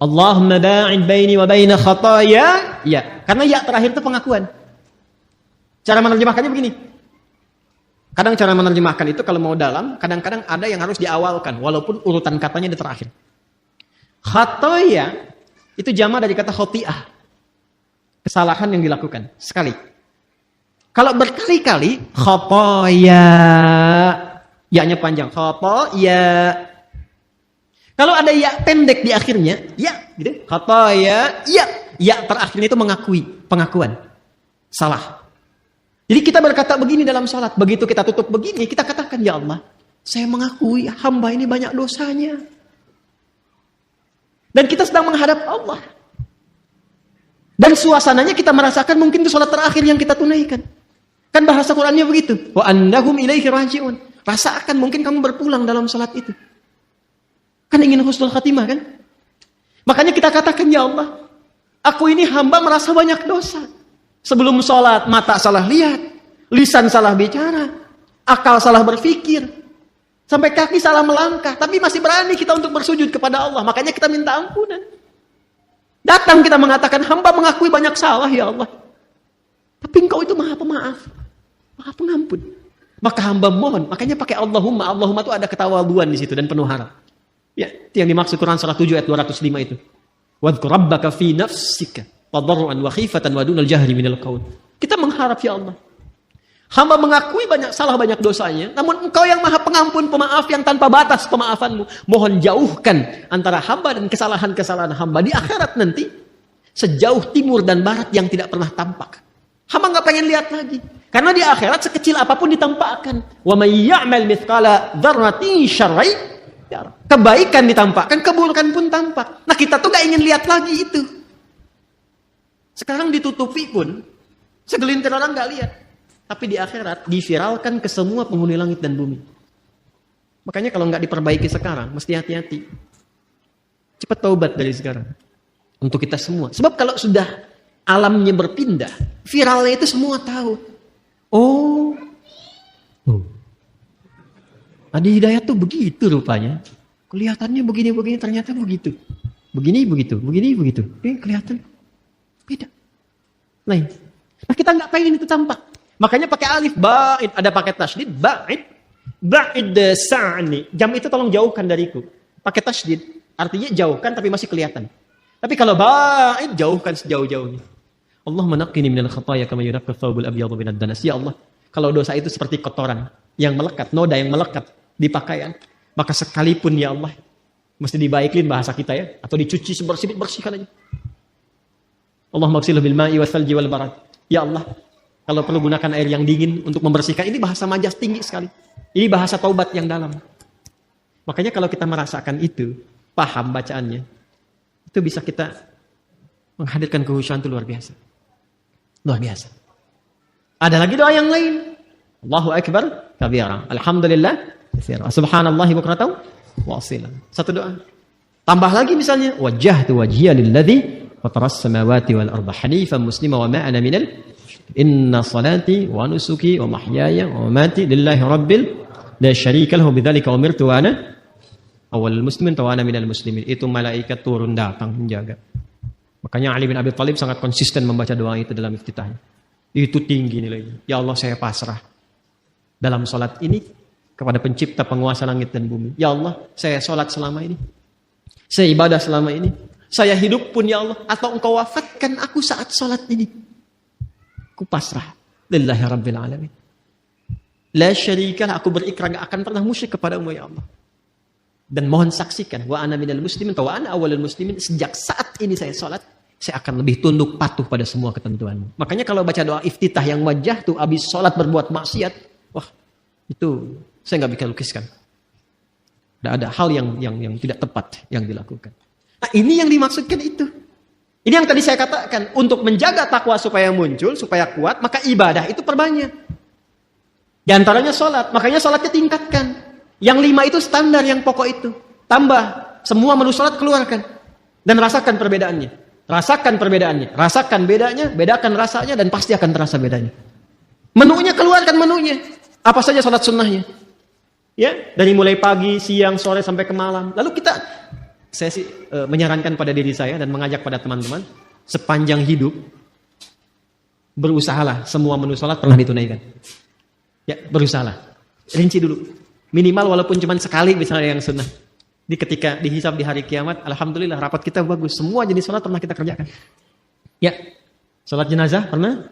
Allahumma ba'id baini wa baina khataaya, ya. Karena ya terakhir itu pengakuan. Cara menerjemahkannya begini. Kadang cara menerjemahkan itu kalau mau dalam, kadang-kadang ada yang harus diawalkan walaupun urutan katanya di terakhir. Khataaya itu jamak dari kata khoti'ah. Kesalahan yang dilakukan sekali. Kalau berkali-kali, khataaya, ya-nya panjang, khataaya. Kalau ada ya pendek di akhirnya, ya, gitu. Khataaya, ya. Ya terakhirnya itu mengakui, pengakuan. Salah. Jadi kita berkata begini dalam salat, begitu kita tutup begini, kita katakan, ya Allah, saya mengakui hamba ini banyak dosanya. Dan kita sedang menghadap Allah. Dan suasananya kita merasakan mungkin itu salat terakhir yang kita tunaikan. Kan bahasa Qur'annya begitu. Wa annahum ilaihi raji'un. Rasakan mungkin kamu berpulang dalam salat itu. Kan ingin husnul khatimah kan? Makanya kita katakan, ya Allah, aku ini hamba merasa banyak dosa. Sebelum salat mata salah lihat, lisan salah bicara, akal salah berpikir, sampai kaki salah melangkah, tapi masih berani kita untuk bersujud kepada Allah. Makanya kita minta ampunan. Datang kita mengatakan, hamba mengakui banyak salah ya Allah. Tapi engkau itu maha pemaaf, maha pengampun. Maka hamba mohon, makanya pakai Allahumma. Allahumma itu ada ketawaduan di situ dan penuh harap. Ya, itu yang dimaksud Quran surah 7 ayat 205 itu. Wadhkur rabbaka fi nafsika tadarruan wa khifatan wa dunal jahri minal qaul. Kita mengharap ya Allah. Hamba mengakui banyak salah, banyak dosanya. Namun engkau yang maha pengampun, pemaaf yang tanpa batas pemaafanmu. Mohon jauhkan antara hamba dan kesalahan-kesalahan hamba di akhirat nanti. sejauh timur dan barat yang tidak pernah tampak. Hamba nggak pengen lihat lagi. Karena di akhirat sekecil apapun ditampakkan. Wa may ya'mal mithqala dzarratin syarran yara. Kebaikan ditampakkan, keburukan pun tampak. Nah, kita tuh nggak ingin lihat lagi itu. Sekarang ditutupi pun segelintir orang nggak lihat. Tapi di akhirat diviralkan ke semua penghuni langit dan bumi. Makanya kalau nggak diperbaiki sekarang, mesti hati-hati. Cepat taubat dari sekarang. Untuk kita semua. Sebab kalau sudah alamnya berpindah, viralnya itu semua tahu. Oh. Adi Hidayat tuh begitu rupanya. Kelihatannya begini-begini, ternyata begitu. Begini, begitu. Begini, begitu. Kelihatan beda. Lain. Nah, kita nggak pengen itu tampak. Makanya pakai alif, ba'id. Ada pakai tasydid, ba'id. Ba'id sa'ni. Jam itu tolong jauhkan dariku. Pakai tasydid. Artinya jauhkan tapi masih kelihatan. Tapi kalau ba'id, jauhkan sejauh-jauhnya. Allah menaqqini minal khataaya kama yunaqqa thawbul abyadu minad danas. Ya Allah, kalau dosa itu seperti kotoran yang melekat, noda yang melekat di pakaian, maka sekalipun ya Allah, mesti dibaikin bahasa kita ya, atau dicuci bersihkan aja. Allah maghsilhu bil ma'i wal thalji wal barad. Ya Allah, kalau perlu gunakan air yang dingin untuk membersihkan. Ini bahasa majas tinggi sekali. Ini bahasa taubat yang dalam. Makanya kalau kita merasakan itu, paham bacaannya, itu bisa kita menghadirkan kehusyuan itu luar biasa. Luar biasa. Ada lagi doa yang lain. Allahu Akbar kabira. Alhamdulillah katsira. Subhanallahi bukratan wa asila. Satu doa. Tambah lagi misalnya, wajjahtu wajhiya lilladzi fataras samawati wal arda hanifan muslima wa ma ana minal inna salati wa nusuki wa mahyaya wa mamati lillahi rabbil la syarika lahu bidzalika umirtu wa ana awwalul muslimin wa ana minal muslimin. Itu malaikat turun datang menjaga. Makanya Ali bin Abi Thalib sangat konsisten membaca doa itu dalam iftitahnya. Itu tinggi nilainya. Ya Allah, saya pasrah dalam salat ini kepada pencipta penguasa langit dan bumi. Ya Allah, saya salat selama ini. Saya ibadah selama ini. Saya hidup pun ya Allah. Atau engkau wafatkan aku saat salat ini. Aku pasrah. Lillahi Rabbil Alamin. La syarikalah, aku berikrar gak akan pernah musyrik kepadamu ya Allah. Dan mohon saksikan, wa ana minal muslimin wa ana awwalul muslimin, sejak saat ini saya salat, saya akan lebih tunduk patuh pada semua ketentuanmu. Makanya kalau baca doa iftitah yang wajah tuh habis salat berbuat maksiat, wah, itu saya nggak bisa lukiskan. Ada hal yang tidak tepat yang dilakukan. Nah, ini yang dimaksudkan itu. Ini yang tadi saya katakan, untuk menjaga takwa supaya muncul, supaya kuat, maka ibadah itu perbanyak. Di antaranya salat, makanya salatnya tingkatkan. Yang 5 itu standar yang pokok itu. Tambah, semua menu salat keluarkan. Dan rasakan perbedaannya. Rasakan perbedaannya. Rasakan bedanya, bedakan rasanya, dan pasti akan terasa bedanya. Menunya keluarkan menunya. Apa saja salat sunnahnya. Ya, dari mulai pagi, siang, sore, sampai ke malam. Lalu saya sih menyarankan pada diri saya dan mengajak pada teman-teman, sepanjang hidup, berusahalah semua menu salat pernah ditunaikan. Ya, berusahalah. Rinci dulu. Minimal walaupun cuma sekali misalnya yang sunnah. Ketika dihisab di hari kiamat, alhamdulillah rapat kita bagus. Semua jenis sholat pernah kita kerjakan. Ya, sholat jenazah pernah?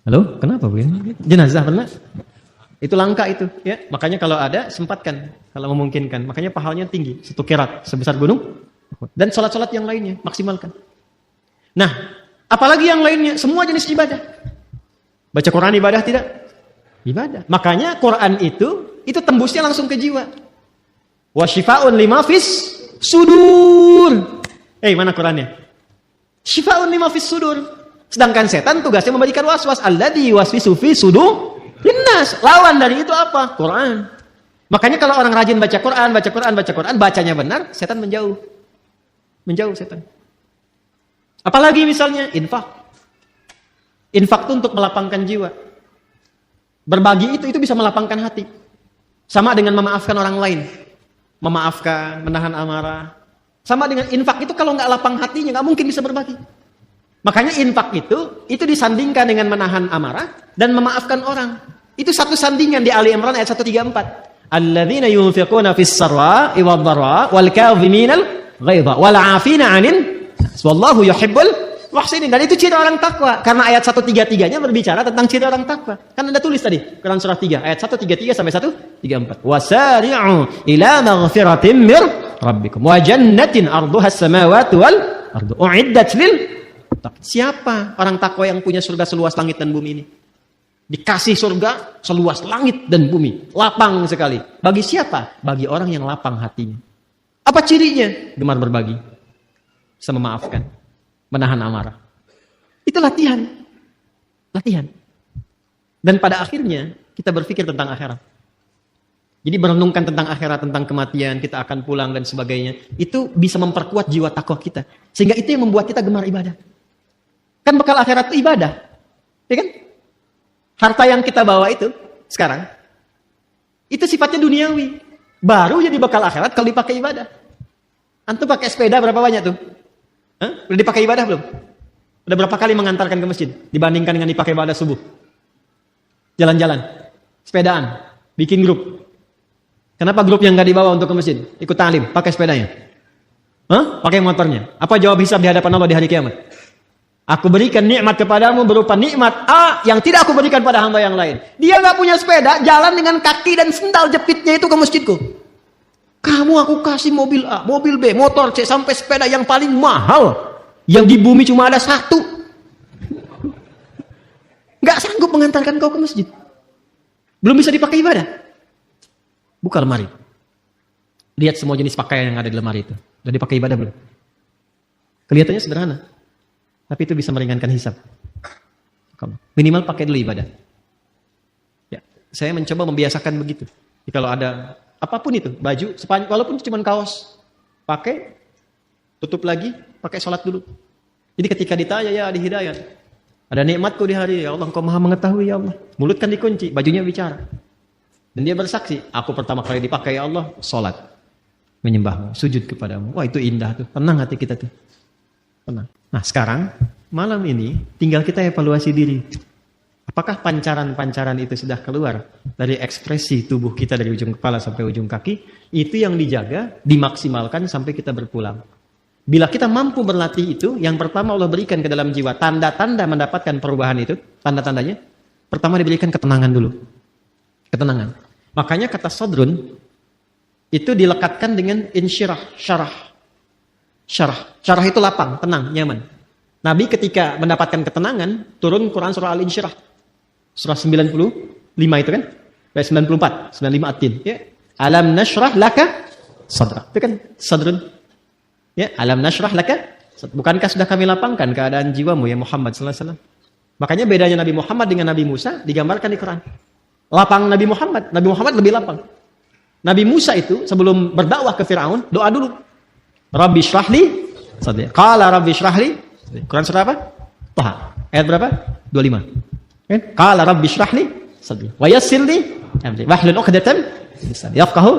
Halo, kenapa begini? Jenazah pernah? Itu langka itu. Ya, makanya kalau ada sempatkan, kalau memungkinkan. Makanya pahalanya tinggi, 1 qirat sebesar gunung. Dan sholat-sholat yang lainnya maksimalkan. Nah, apalagi yang lainnya, semua jenis ibadah. Baca Quran ibadah tidak? Ibadah. Makanya Quran itu tembusnya langsung ke jiwa. Wa syifaa'un lima fis sudur. Mana Qurannya? Syifaa'un lima fis sudur. Sedangkan setan tugasnya memberikan waswas. Alladzi yuwaswisu fi sudur linnas. Lawan dari itu apa? Quran. Makanya kalau orang rajin baca Quran, bacanya benar, setan menjauh. Menjauh setan. Apalagi misalnya infak. Infak itu untuk melapangkan jiwa. Berbagi itu bisa melapangkan hati. Sama dengan memaafkan orang lain. Memaafkan, menahan amarah. Sama dengan infak itu kalau nggak lapang hatinya, nggak mungkin bisa berbagi. Makanya infak itu disandingkan dengan menahan amarah dan memaafkan orang. Itu satu sandingan di Ali Imran ayat 134. Alladzina yunfiquna fis sarra'i wad dharra wal kadhiminal ghaidha wal 'afina 'anil nas wallahu yuhibbul muhsinin. Dan itu ciri orang takwa. Karena ayat 133-nya berbicara tentang ciri orang takwa. Kan Anda tulis tadi, Quran surah 3, ayat 133 sampai 134. Wasari'u ila maghfiratin mir rabbikum wa jannatin 'arduha as-samawati wal ardu uiddat lil. Siapa orang takwa yang punya surga seluas langit dan bumi ini? Dikasih surga seluas langit dan bumi, lapang sekali. Bagi siapa? Bagi orang yang lapang hatinya. Apa cirinya? Gemar berbagi, bisa memaafkan, menahan amarah. Itu latihan. Latihan. Dan pada akhirnya kita berpikir tentang akhirat. Jadi merenungkan tentang akhirat, tentang kematian, kita akan pulang dan sebagainya. Itu bisa memperkuat jiwa takwa kita. Sehingga itu yang membuat kita gemar ibadah. Kan bekal akhirat itu ibadah. Ya kan? Harta yang kita bawa itu sekarang, itu sifatnya duniawi. Baru jadi bekal akhirat kalau dipakai ibadah. Antum pakai sepeda berapa banyak tuh? Hah? Udah dipakai ibadah belum? Udah berapa kali mengantarkan ke masjid dibandingkan dengan dipakai ibadah subuh? Jalan-jalan, sepedaan, bikin grup. Kenapa grup yang nggak dibawa untuk ke masjid? Ikut ta'lim, pakai sepedanya. Hah? Pakai motornya. Apa jawab hisab di hadapan Allah di hari kiamat? Aku berikan nikmat kepadamu berupa nikmat A yang tidak aku berikan pada hamba yang lain. Dia nggak punya sepeda, jalan dengan kaki dan sendal jepitnya itu ke masjidku. Kamu aku kasih mobil A, mobil B, motor C, sampai sepeda yang paling mahal. Yang di bumi cuma ada satu. Nggak sanggup mengantarkan kau ke masjid. Belum bisa dipakai ibadah. Buka lemari. Lihat semua jenis pakaian yang ada di lemari itu. Udah dipakai ibadah belum? Kelihatannya sederhana. Tapi itu bisa meringankan hisab. Minimal pakai dulu ibadah. Ya, saya mencoba membiasakan begitu. Jadi kalau ada apapun itu, baju, walaupun cuma kaos, pakai, tutup lagi, pakai sholat dulu. Jadi ketika ditanya, ya di hidayat, ada nikmatku di hari, ya Allah, Engkau maha mengetahui, ya Allah. Mulut kan dikunci, bajunya bicara. Dan dia bersaksi, aku pertama kali dipakai, ya Allah, sholat. Menyembahmu, sujud kepadamu. Wah, itu indah tuh, tenang hati kita tuh. Tenang. Nah sekarang, malam ini tinggal kita evaluasi diri. Apakah pancaran-pancaran itu sudah keluar dari ekspresi tubuh kita dari ujung kepala sampai ujung kaki? Itu yang dijaga, dimaksimalkan sampai kita berpulang. Bila kita mampu berlatih itu, yang pertama Allah berikan ke dalam jiwa. Tanda-tanda mendapatkan perubahan itu, tanda-tandanya. Pertama diberikan ketenangan dulu. Ketenangan. Makanya kata sodrun, itu dilekatkan dengan insyirah, syarah. Syarah itu lapang, tenang, nyaman. Nabi ketika mendapatkan ketenangan, turun Quran surah Al-Insyirah. Surah 95 itu kan? 94, 95 At-Tin. Ya. Alam nashrah laka sadrak. Itu kan sadrun. Ya, alam nashrah laka. Bukankah sudah kami lapangkan keadaan jiwamu ya Muhammad sallallahu alaihi wasallam? Makanya bedanya Nabi Muhammad dengan Nabi Musa digambarkan di Quran. Lapang Nabi Muhammad lebih lapang. Nabi Musa itu sebelum berdakwah ke Firaun, doa dulu. Rabbi syrahli sadri. Qala rabbi syrahli. Quran surah apa? Taha. Ayat berapa? 25. Kan? Qala rabbi syrahli sadri. Wa yassir li amri. Wahlul 'uqdatam yafqahu.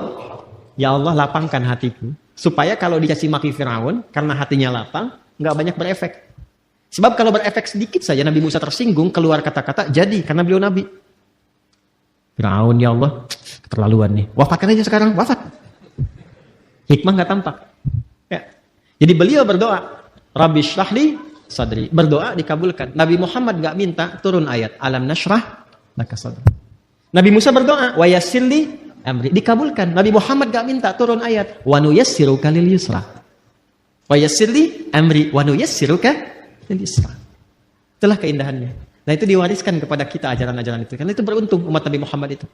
Ya Allah, lapangkan hatiku supaya kalau dikasih maki Firaun karena hatinya lapang, enggak banyak berefek. Sebab kalau berefek sedikit saja Nabi Musa tersinggung, keluar kata-kata jadi karena beliau nabi. Firaun, ya Allah, keterlaluan nih. Wafatkan aja sekarang, wafat. Hikmah enggak tampak. Ya. Jadi beliau berdoa, Rabbi syrahli sadri. Berdoa dikabulkan. Nabi Muhammad enggak minta turun ayat alam nashrah laka sadri. Nabi Musa berdoa, wa yassirli amri. Dikabulkan. Nabi Muhammad enggak minta turun ayat wa nuyassiruka lil yusra. Wa yassirli amri wa nuyassiruka lil yusra. Itulah keindahannya. Nah, itu diwariskan kepada kita ajaran-ajaran itu. Karena itu beruntung umat Nabi Muhammad itu.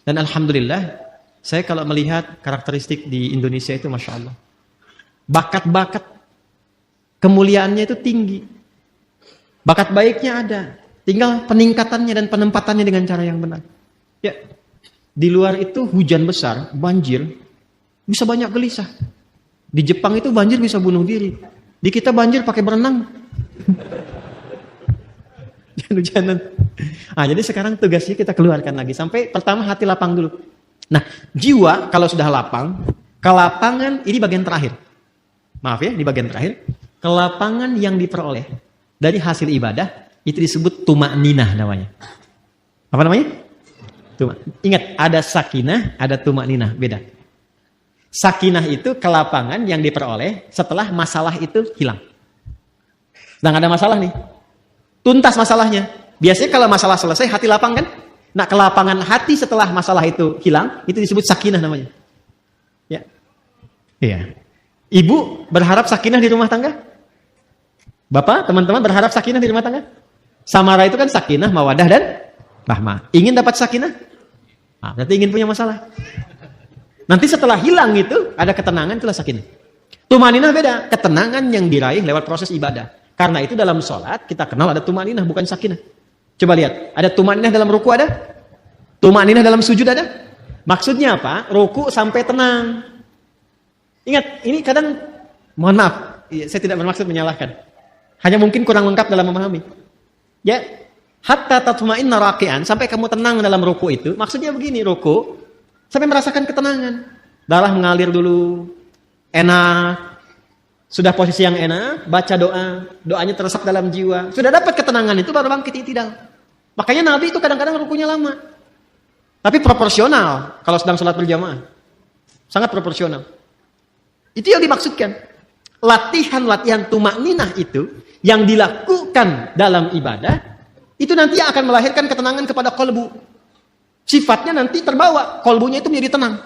Dan alhamdulillah, saya kalau melihat karakteristik di Indonesia itu Masya Allah. Bakat-bakat kemuliaannya itu tinggi. Bakat baiknya ada. Tinggal peningkatannya dan penempatannya dengan cara yang benar. Ya, di luar itu hujan besar, banjir, bisa banyak gelisah. Di Jepang itu banjir bisa bunuh diri. Di kita banjir pakai berenang. Hujanan. Nah, jadi sekarang tugasnya kita keluarkan lagi. Sampai pertama hati lapang dulu. Nah, jiwa kalau sudah lapang, kelapangan ini bagian terakhir. Maaf ya, di bagian terakhir. Kelapangan yang diperoleh dari hasil ibadah, itu disebut tuma'ninah namanya. Apa namanya? Ingat, ada sakinah, ada tuma'ninah. Beda. Sakinah itu kelapangan yang diperoleh setelah masalah itu hilang. Sedang ada masalah nih. Tuntas masalahnya. Biasanya kalau masalah selesai, hati lapang kan? Nah, kelapangan hati setelah masalah itu hilang, itu disebut sakinah namanya. Ya. Iya. Ibu berharap sakinah di rumah tangga? Bapak, teman-teman berharap sakinah di rumah tangga? Samara itu kan sakinah, mawadah, dan rahmah. Ingin dapat sakinah? Nah, berarti ingin punya masalah. Nanti setelah hilang itu, ada ketenangan, itulah sakinah. Tumaninah beda. Ketenangan yang diraih lewat proses ibadah. Karena itu dalam sholat, kita kenal ada tumaninah, bukan sakinah. Coba lihat. Ada tumaninah dalam ruku ada? Tumaninah dalam sujud ada? Maksudnya apa? Ruku sampai tenang. Ingat, ini kadang, mohon maaf, saya tidak bermaksud menyalahkan. Hanya mungkin kurang lengkap dalam memahami. Ya, hatta tatma'inna raki'an, sampai kamu tenang dalam ruku itu. Maksudnya begini, ruku sampai merasakan ketenangan. Darah mengalir dulu, enak. Sudah posisi yang enak, baca doa, doanya teresap dalam jiwa. Sudah dapat ketenangan itu baru bangkit i'tidal. Makanya Nabi itu kadang-kadang rukunya lama. Tapi proporsional kalau sedang sholat berjamaah. Sangat proporsional. Itu yang dimaksudkan. Latihan-latihan tumakninah itu yang dilakukan dalam ibadah, itu nanti akan melahirkan ketenangan kepada kolbu. Sifatnya nanti terbawa, kolbunya itu menjadi tenang.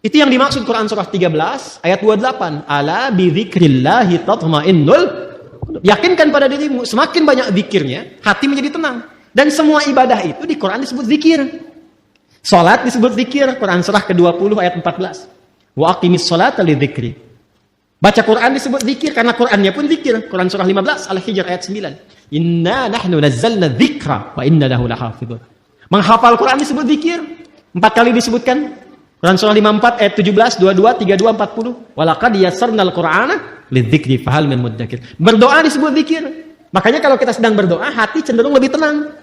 Itu yang dimaksud Quran surah 13 ayat 28. Ala bidzikrillahi tatma'innul. Yakinkan pada dirimu, semakin banyak zikirnya, hati menjadi tenang. Dan semua ibadah itu di Quran disebut zikir. Salat disebut zikir, Quran surah ke-20 ayat 14. Wa aqimis sholata lidzikri. Baca Quran disebut zikir karena Qurannya pun zikir. Quran surah 15 Al-Hijr ayat 9. Inna nahnu nazzalna dzikra wa inna lahu lahafidun. Menghafal Quran disebut zikir. 4 kali disebutkan. Quran surah 54 ayat 17, 22, 32, 40. Wa laqad yassarnal Qur'ana lidzikri fahal min muddakir. Berdoa disebut zikir. Makanya kalau kita sedang berdoa, hati cenderung lebih tenang.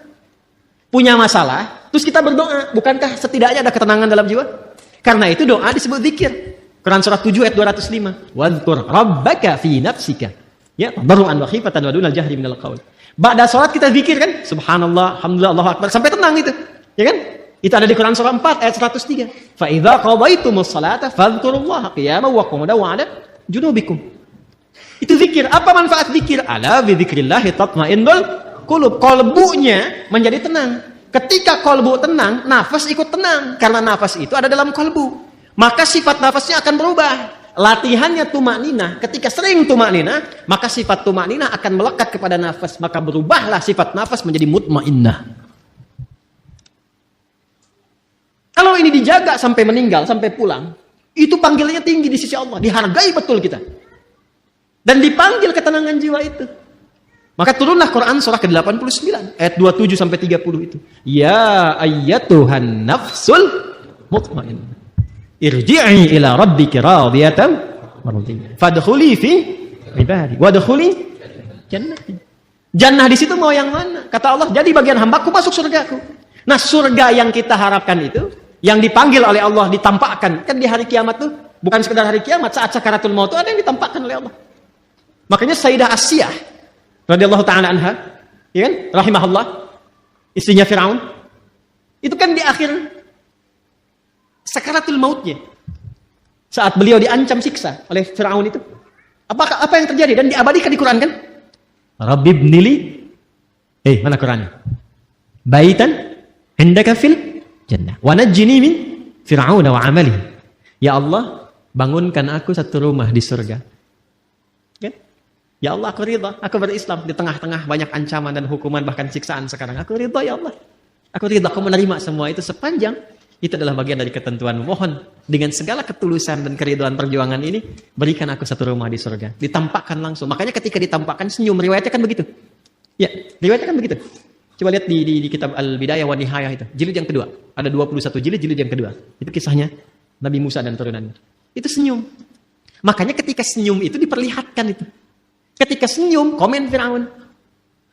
Punya masalah, terus kita berdoa. Bukankah setidaknya ada ketenangan dalam jiwa? Karena itu doa disebut zikir. Quran surah 7 ayat 205. Wadhkur rabbaka fi nafsika. Ya, tadarruan wa khifatan wa dunal jahri minal qaul. Ba'da salat kita zikir kan? Subhanallah, alhamdulillah, Allahu akbar sampai tenang itu. Ya kan? Itu ada di Quran surah 4 ayat 103. Fa idza qadaytumus salata fadhkurullaha qiyaman wa qu'udan wa 'ala junubikum. Itu zikir. Apa manfaat zikir? Ala bi dzikrillah tatma'innul qulub. Kolbunya menjadi tenang. Ketika kolbu tenang, nafas ikut tenang. Karena nafas itu ada dalam kolbu. Maka sifat nafasnya akan berubah. Latihannya tumakninah. Ketika sering tumakninah, maka sifat tumakninah akan melekat kepada nafas. Maka berubahlah sifat nafas menjadi mutmainnah. Kalau ini dijaga sampai meninggal, sampai pulang, itu panggilannya tinggi di sisi Allah. Dihargai betul kita. Dan dipanggil ketenangan jiwa itu. Maka turunlah Quran surah ke-89 ayat 27 sampai 30 itu. Ya ayyatuhan nafsul mutmainnah. Irji'i ila rabbiki radiyatan mardiyah. Fadkhuli fi ibadi wadkhuli jannati. Jannah di situ mau yang mana? Kata Allah, jadi bagian hambaku masuk surgaku. Nah, surga yang kita harapkan itu, yang dipanggil oleh Allah, ditampakkan. Kan di hari kiamat tuh, bukan sekedar hari kiamat, saat sakaratul maut itu ada yang ditampakkan oleh Allah. Makanya Sayyidah Asyah radhiyallahu ta'ala anha, ya kan? Rahimahullah, istrinya Firaun. Itu kan di akhir sakaratul mautnya. Saat beliau diancam siksa oleh Firaun itu. Apa yang terjadi? Dan diabadikan di Quran kan? Rabbi ibnili. Mana Qurannya? Baitan indaka fil jannah. Wa najjini min Fir'aun wa amalihi. Ya Allah, bangunkan aku satu rumah di surga. Kan? Ya Allah, aku ridha, aku berislam di tengah-tengah banyak ancaman dan hukuman bahkan siksaan sekarang. Aku ridha ya Allah. Aku ridha, aku menerima semua itu sepanjang itu adalah bagian dari ketentuan. Mohon dengan segala ketulusan dan keridhaan perjuangan ini, berikan aku satu rumah di surga. Ditampakkan langsung. Makanya ketika ditampakkan senyum, riwayatnya kan begitu. Ya, riwayatnya kan begitu. Coba lihat di kitab Al-Bidayah wa Nihayah itu. Jilid yang kedua. Ada 21 jilid yang kedua. Itu kisahnya Nabi Musa dan turunannya. Itu senyum. Makanya ketika senyum itu diperlihatkan itu. Ketika senyum, komen Firaun.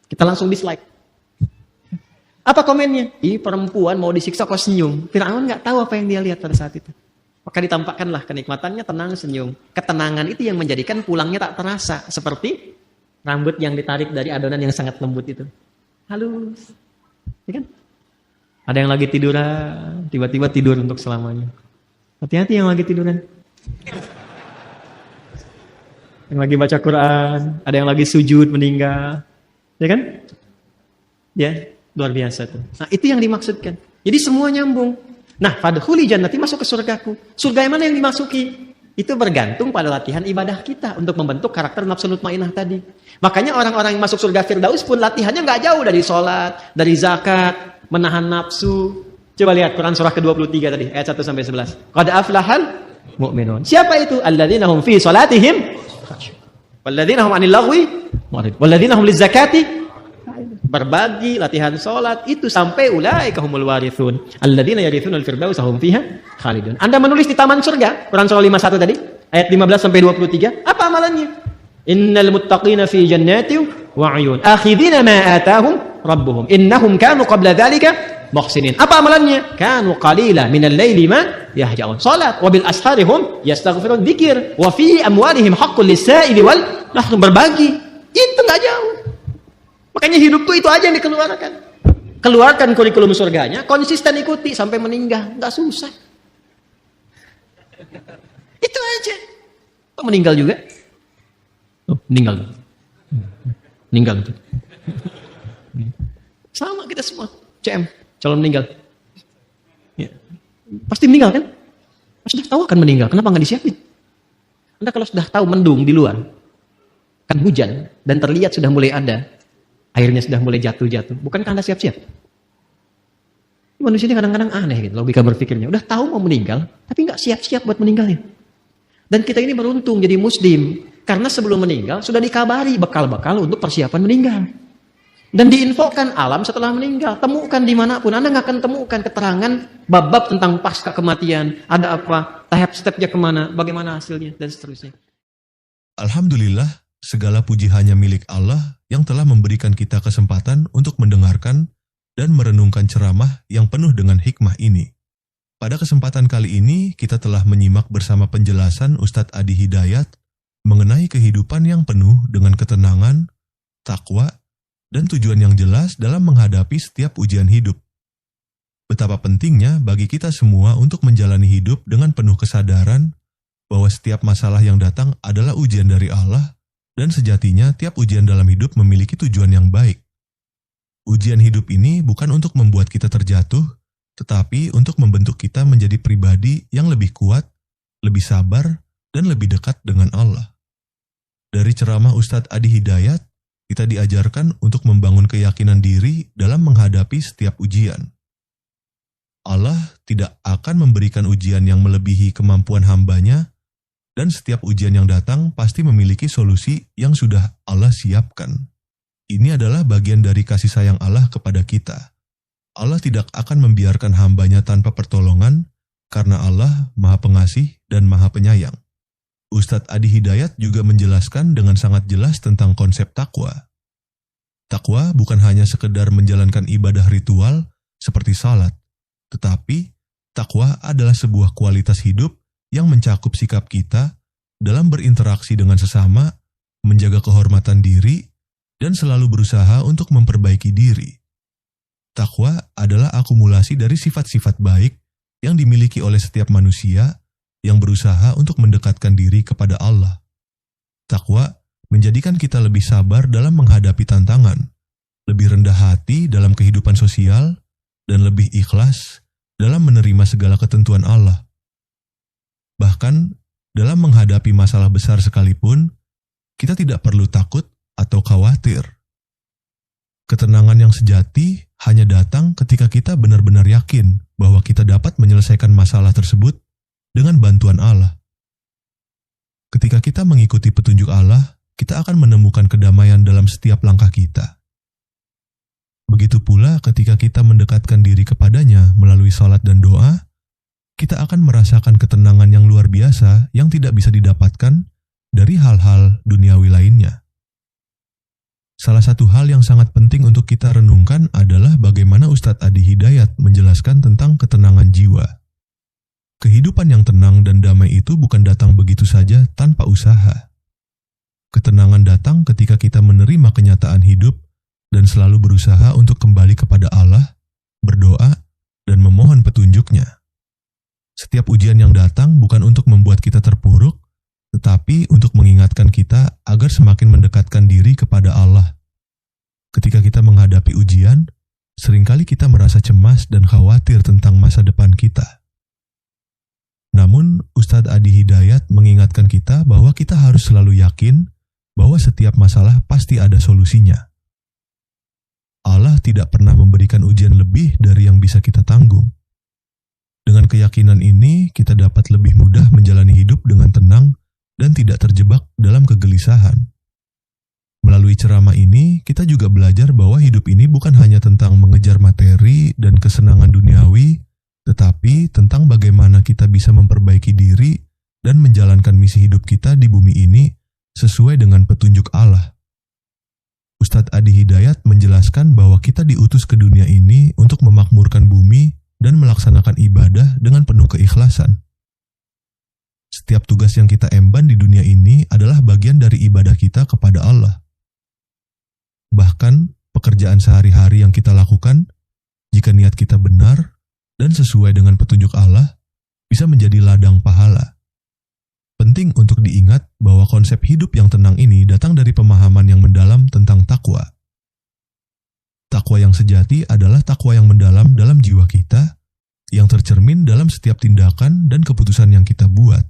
Kita langsung dislike. Apa komennya? Ih, perempuan mau disiksa kok senyum. Firaun nggak tahu apa yang dia lihat pada saat itu. Maka ditampakkanlah kenikmatannya, tenang, senyum. Ketenangan itu yang menjadikan pulangnya tak terasa. Seperti rambut yang ditarik dari adonan yang sangat lembut itu. Halus. Ya kan? Ada yang lagi tiduran, tiba-tiba tidur untuk selamanya. Hati-hati yang lagi tiduran. Yang lagi baca Quran, ada yang lagi sujud meninggal. Ya kan? Ya. Luar biasa tuh. Nah, itu yang dimaksudkan. Jadi semua nyambung. Nah, fadkhuli jannati, masuk ke surgaku. Surga yang mana yang dimasuki? Itu bergantung pada latihan ibadah kita untuk membentuk karakter nafsul mutmainah tadi. Makanya orang-orang yang masuk surga Firdaus pun latihannya nggak jauh dari sholat, dari zakat, menahan nafsu. Coba lihat Quran surah ke-23 tadi, ayat 1 sampai 11. Qad aflahal mu'minun. Siapa itu? Alladzina hum fi salatihim walladzina hum 'anil lagwi mu'ridun walladzina hum lizakati. Berbagi, latihan sholat, itu sampai ulaika humul warithun alladzina yarithunal firdausa hum fiha khalidun. Anda menulis di taman surga, Quran surah 51 tadi, ayat 15 sampai 23. Apa amalannya? Innal muttaqina fi jannatin wa 'uyun akhidina ma atahum rabbuhum innahum kanu qabla dzalika muhsinin. Apa amalannya? Kanu qalila minal laili ma yahja'un. Salat wa bil asharihum yastaghfirun, dzikir, wa fi amwalihim haqqul lis-sa'ili wal mahrum, berbagi. Itu enggak jauh. Makanya hidup tuh itu aja yang dikeluarkan. Keluarkan kurikulum surganya, konsisten ikuti sampai meninggal, enggak susah. Itu aja. Kok meninggal juga? Oh, meninggal. Meninggal. Sama kita semua. CM, calon meninggal. Ya. Pasti meninggal kan? Sudah tahu akan meninggal, kenapa nggak disiapin? Anda kalau sudah tahu mendung di luar, kan hujan, dan terlihat sudah mulai ada, airnya sudah mulai jatuh-jatuh, bukankah Anda siap-siap? Manusia ini kadang-kadang aneh gitu, logika berpikirnya. Udah tahu mau meninggal, tapi nggak siap-siap buat meninggalnya. Dan kita ini beruntung jadi muslim, karena sebelum meninggal sudah dikabari bekal-bekal untuk persiapan meninggal. Dan diinfokan alam setelah meninggal. Temukan dimanapun. Anda nggak akan temukan keterangan bab-bab tentang pasca kematian. Ada apa, tahap stepnya kemana, bagaimana hasilnya, dan seterusnya. Alhamdulillah, segala puji hanya milik Allah yang telah memberikan kita kesempatan untuk mendengarkan dan merenungkan ceramah yang penuh dengan hikmah ini. Pada kesempatan kali ini, kita telah menyimak bersama penjelasan Ustadz Adi Hidayat mengenai kehidupan yang penuh dengan ketenangan, takwa, dan tujuan yang jelas dalam menghadapi setiap ujian hidup. Betapa pentingnya bagi kita semua untuk menjalani hidup dengan penuh kesadaran bahwa setiap masalah yang datang adalah ujian dari Allah, dan sejatinya tiap ujian dalam hidup memiliki tujuan yang baik. Ujian hidup ini bukan untuk membuat kita terjatuh, tetapi untuk membentuk kita menjadi pribadi yang lebih kuat, lebih sabar, dan lebih dekat dengan Allah. Dari ceramah Ustadz Adi Hidayat, kita diajarkan untuk membangun keyakinan diri dalam menghadapi setiap ujian. Allah tidak akan memberikan ujian yang melebihi kemampuan hambanya, dan setiap ujian yang datang pasti memiliki solusi yang sudah Allah siapkan. Ini adalah bagian dari kasih sayang Allah kepada kita. Allah tidak akan membiarkan hambanya tanpa pertolongan, karena Allah Maha Pengasih dan Maha Penyayang. Ustadz Adi Hidayat juga menjelaskan dengan sangat jelas tentang konsep takwa. Takwa bukan hanya sekedar menjalankan ibadah ritual seperti salat, tetapi takwa adalah sebuah kualitas hidup yang mencakup sikap kita dalam berinteraksi dengan sesama, menjaga kehormatan diri, dan selalu berusaha untuk memperbaiki diri. Takwa adalah akumulasi dari sifat-sifat baik yang dimiliki oleh setiap manusia yang berusaha untuk mendekatkan diri kepada Allah. Takwa menjadikan kita lebih sabar dalam menghadapi tantangan, lebih rendah hati dalam kehidupan sosial, dan lebih ikhlas dalam menerima segala ketentuan Allah. Bahkan, dalam menghadapi masalah besar sekalipun, kita tidak perlu takut atau khawatir. Ketenangan yang sejati hanya datang ketika kita benar-benar yakin bahwa kita dapat menyelesaikan masalah tersebut dengan bantuan Allah. Ketika kita mengikuti petunjuk Allah, kita akan menemukan kedamaian dalam setiap langkah kita. Begitu pula ketika kita mendekatkan diri kepadanya melalui salat dan doa, kita akan merasakan ketenangan yang luar biasa yang tidak bisa didapatkan dari hal-hal duniawi lainnya. Salah satu hal yang sangat penting untuk kita renungkan adalah bagaimana Ustadz Adi Hidayat menjelaskan tentang ketenangan jiwa. Kehidupan yang tenang dan damai itu bukan datang begitu saja tanpa usaha. Ketenangan datang ketika kita menerima kenyataan hidup dan selalu berusaha untuk kembali kepada Allah, berdoa, dan memohon petunjuknya. Setiap ujian yang datang bukan untuk membuat kita terpuruk, tetapi untuk mengingatkan kita agar semakin mendekatkan diri kepada Allah. Ketika kita menghadapi ujian, seringkali kita merasa cemas dan khawatir tentang masa depan kita. Namun, Ustadz Adi Hidayat mengingatkan kita bahwa kita harus selalu yakin bahwa setiap masalah pasti ada solusinya. Allah tidak pernah memberikan ujian lebih dari yang bisa kita tanggung. Dengan keyakinan ini, kita dapat lebih mudah menjalani hidup dengan tenang dan tidak terjebak dalam kegelisahan. Melalui ceramah ini, kita juga belajar bahwa hidup ini bukan hanya tentang mengejar materi dan kesenangan duniawi, tetapi tentang bagaimana kita bisa memperbaiki diri dan menjalankan misi hidup kita di bumi ini sesuai dengan petunjuk Allah. Ustadz Adi Hidayat menjelaskan bahwa kita diutus ke dunia ini untuk memakmurkan bumi dan melaksanakan ibadah dengan penuh keikhlasan. Setiap tugas yang kita emban di dunia ini adalah bagian dari ibadah kita kepada Allah. Bahkan, pekerjaan sehari-hari yang kita lakukan, jika niat kita benar dan sesuai dengan petunjuk Allah, bisa menjadi ladang pahala. Penting untuk diingat bahwa konsep hidup yang tenang ini datang dari pemahaman yang mendalam tentang takwa. Takwa yang sejati adalah takwa yang mendalam dalam jiwa kita, yang tercermin dalam setiap tindakan dan keputusan yang kita buat.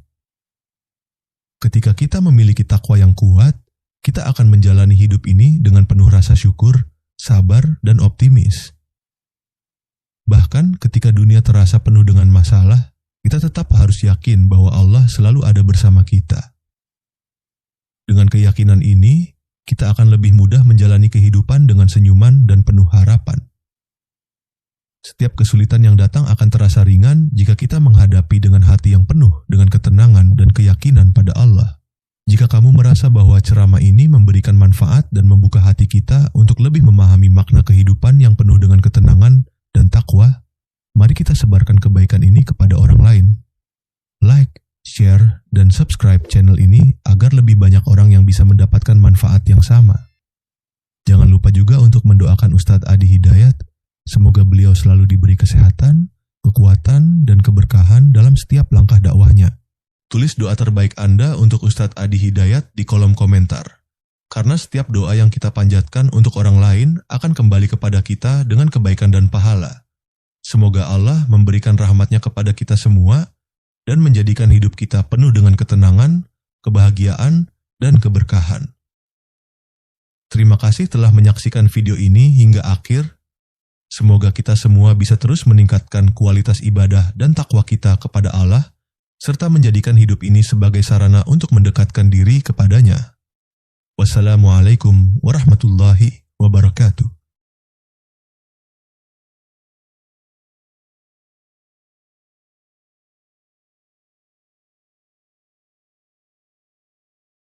Ketika kita memiliki takwa yang kuat, kita akan menjalani hidup ini dengan penuh rasa syukur, sabar, dan optimis. Bahkan ketika dunia terasa penuh dengan masalah, kita tetap harus yakin bahwa Allah selalu ada bersama kita. Dengan keyakinan ini, kita akan lebih mudah menjalani kehidupan dengan senyuman dan penuh harapan. Setiap kesulitan yang datang akan terasa ringan jika kita menghadapi dengan hati yang penuh dengan ketenangan dan keyakinan pada Allah. Jika kamu merasa bahwa ceramah ini memberikan manfaat dan membuka hati kita untuk lebih memahami makna kehidupan yang penuh dengan ketenangan dan takwa, mari kita sebarkan kebaikan ini kepada orang lain. Like, share, dan subscribe channel ini agar lebih banyak orang yang bisa mendapatkan manfaat yang sama. Jangan lupa juga untuk mendoakan Ustadz Adi Hidayat. Semoga beliau selalu diberi kesehatan, kekuatan, dan keberkahan dalam setiap langkah dakwahnya. Tulis doa terbaik Anda untuk Ustadz Adi Hidayat di kolom komentar. Karena setiap doa yang kita panjatkan untuk orang lain akan kembali kepada kita dengan kebaikan dan pahala. Semoga Allah memberikan rahmatnya kepada kita semua dan menjadikan hidup kita penuh dengan ketenangan, kebahagiaan, dan keberkahan. Terima kasih telah menyaksikan video ini hingga akhir. Semoga kita semua bisa terus meningkatkan kualitas ibadah dan takwa kita kepada Allah, serta menjadikan hidup ini sebagai sarana untuk mendekatkan diri kepadanya. Wassalamualaikum warahmatullahi wabarakatuh.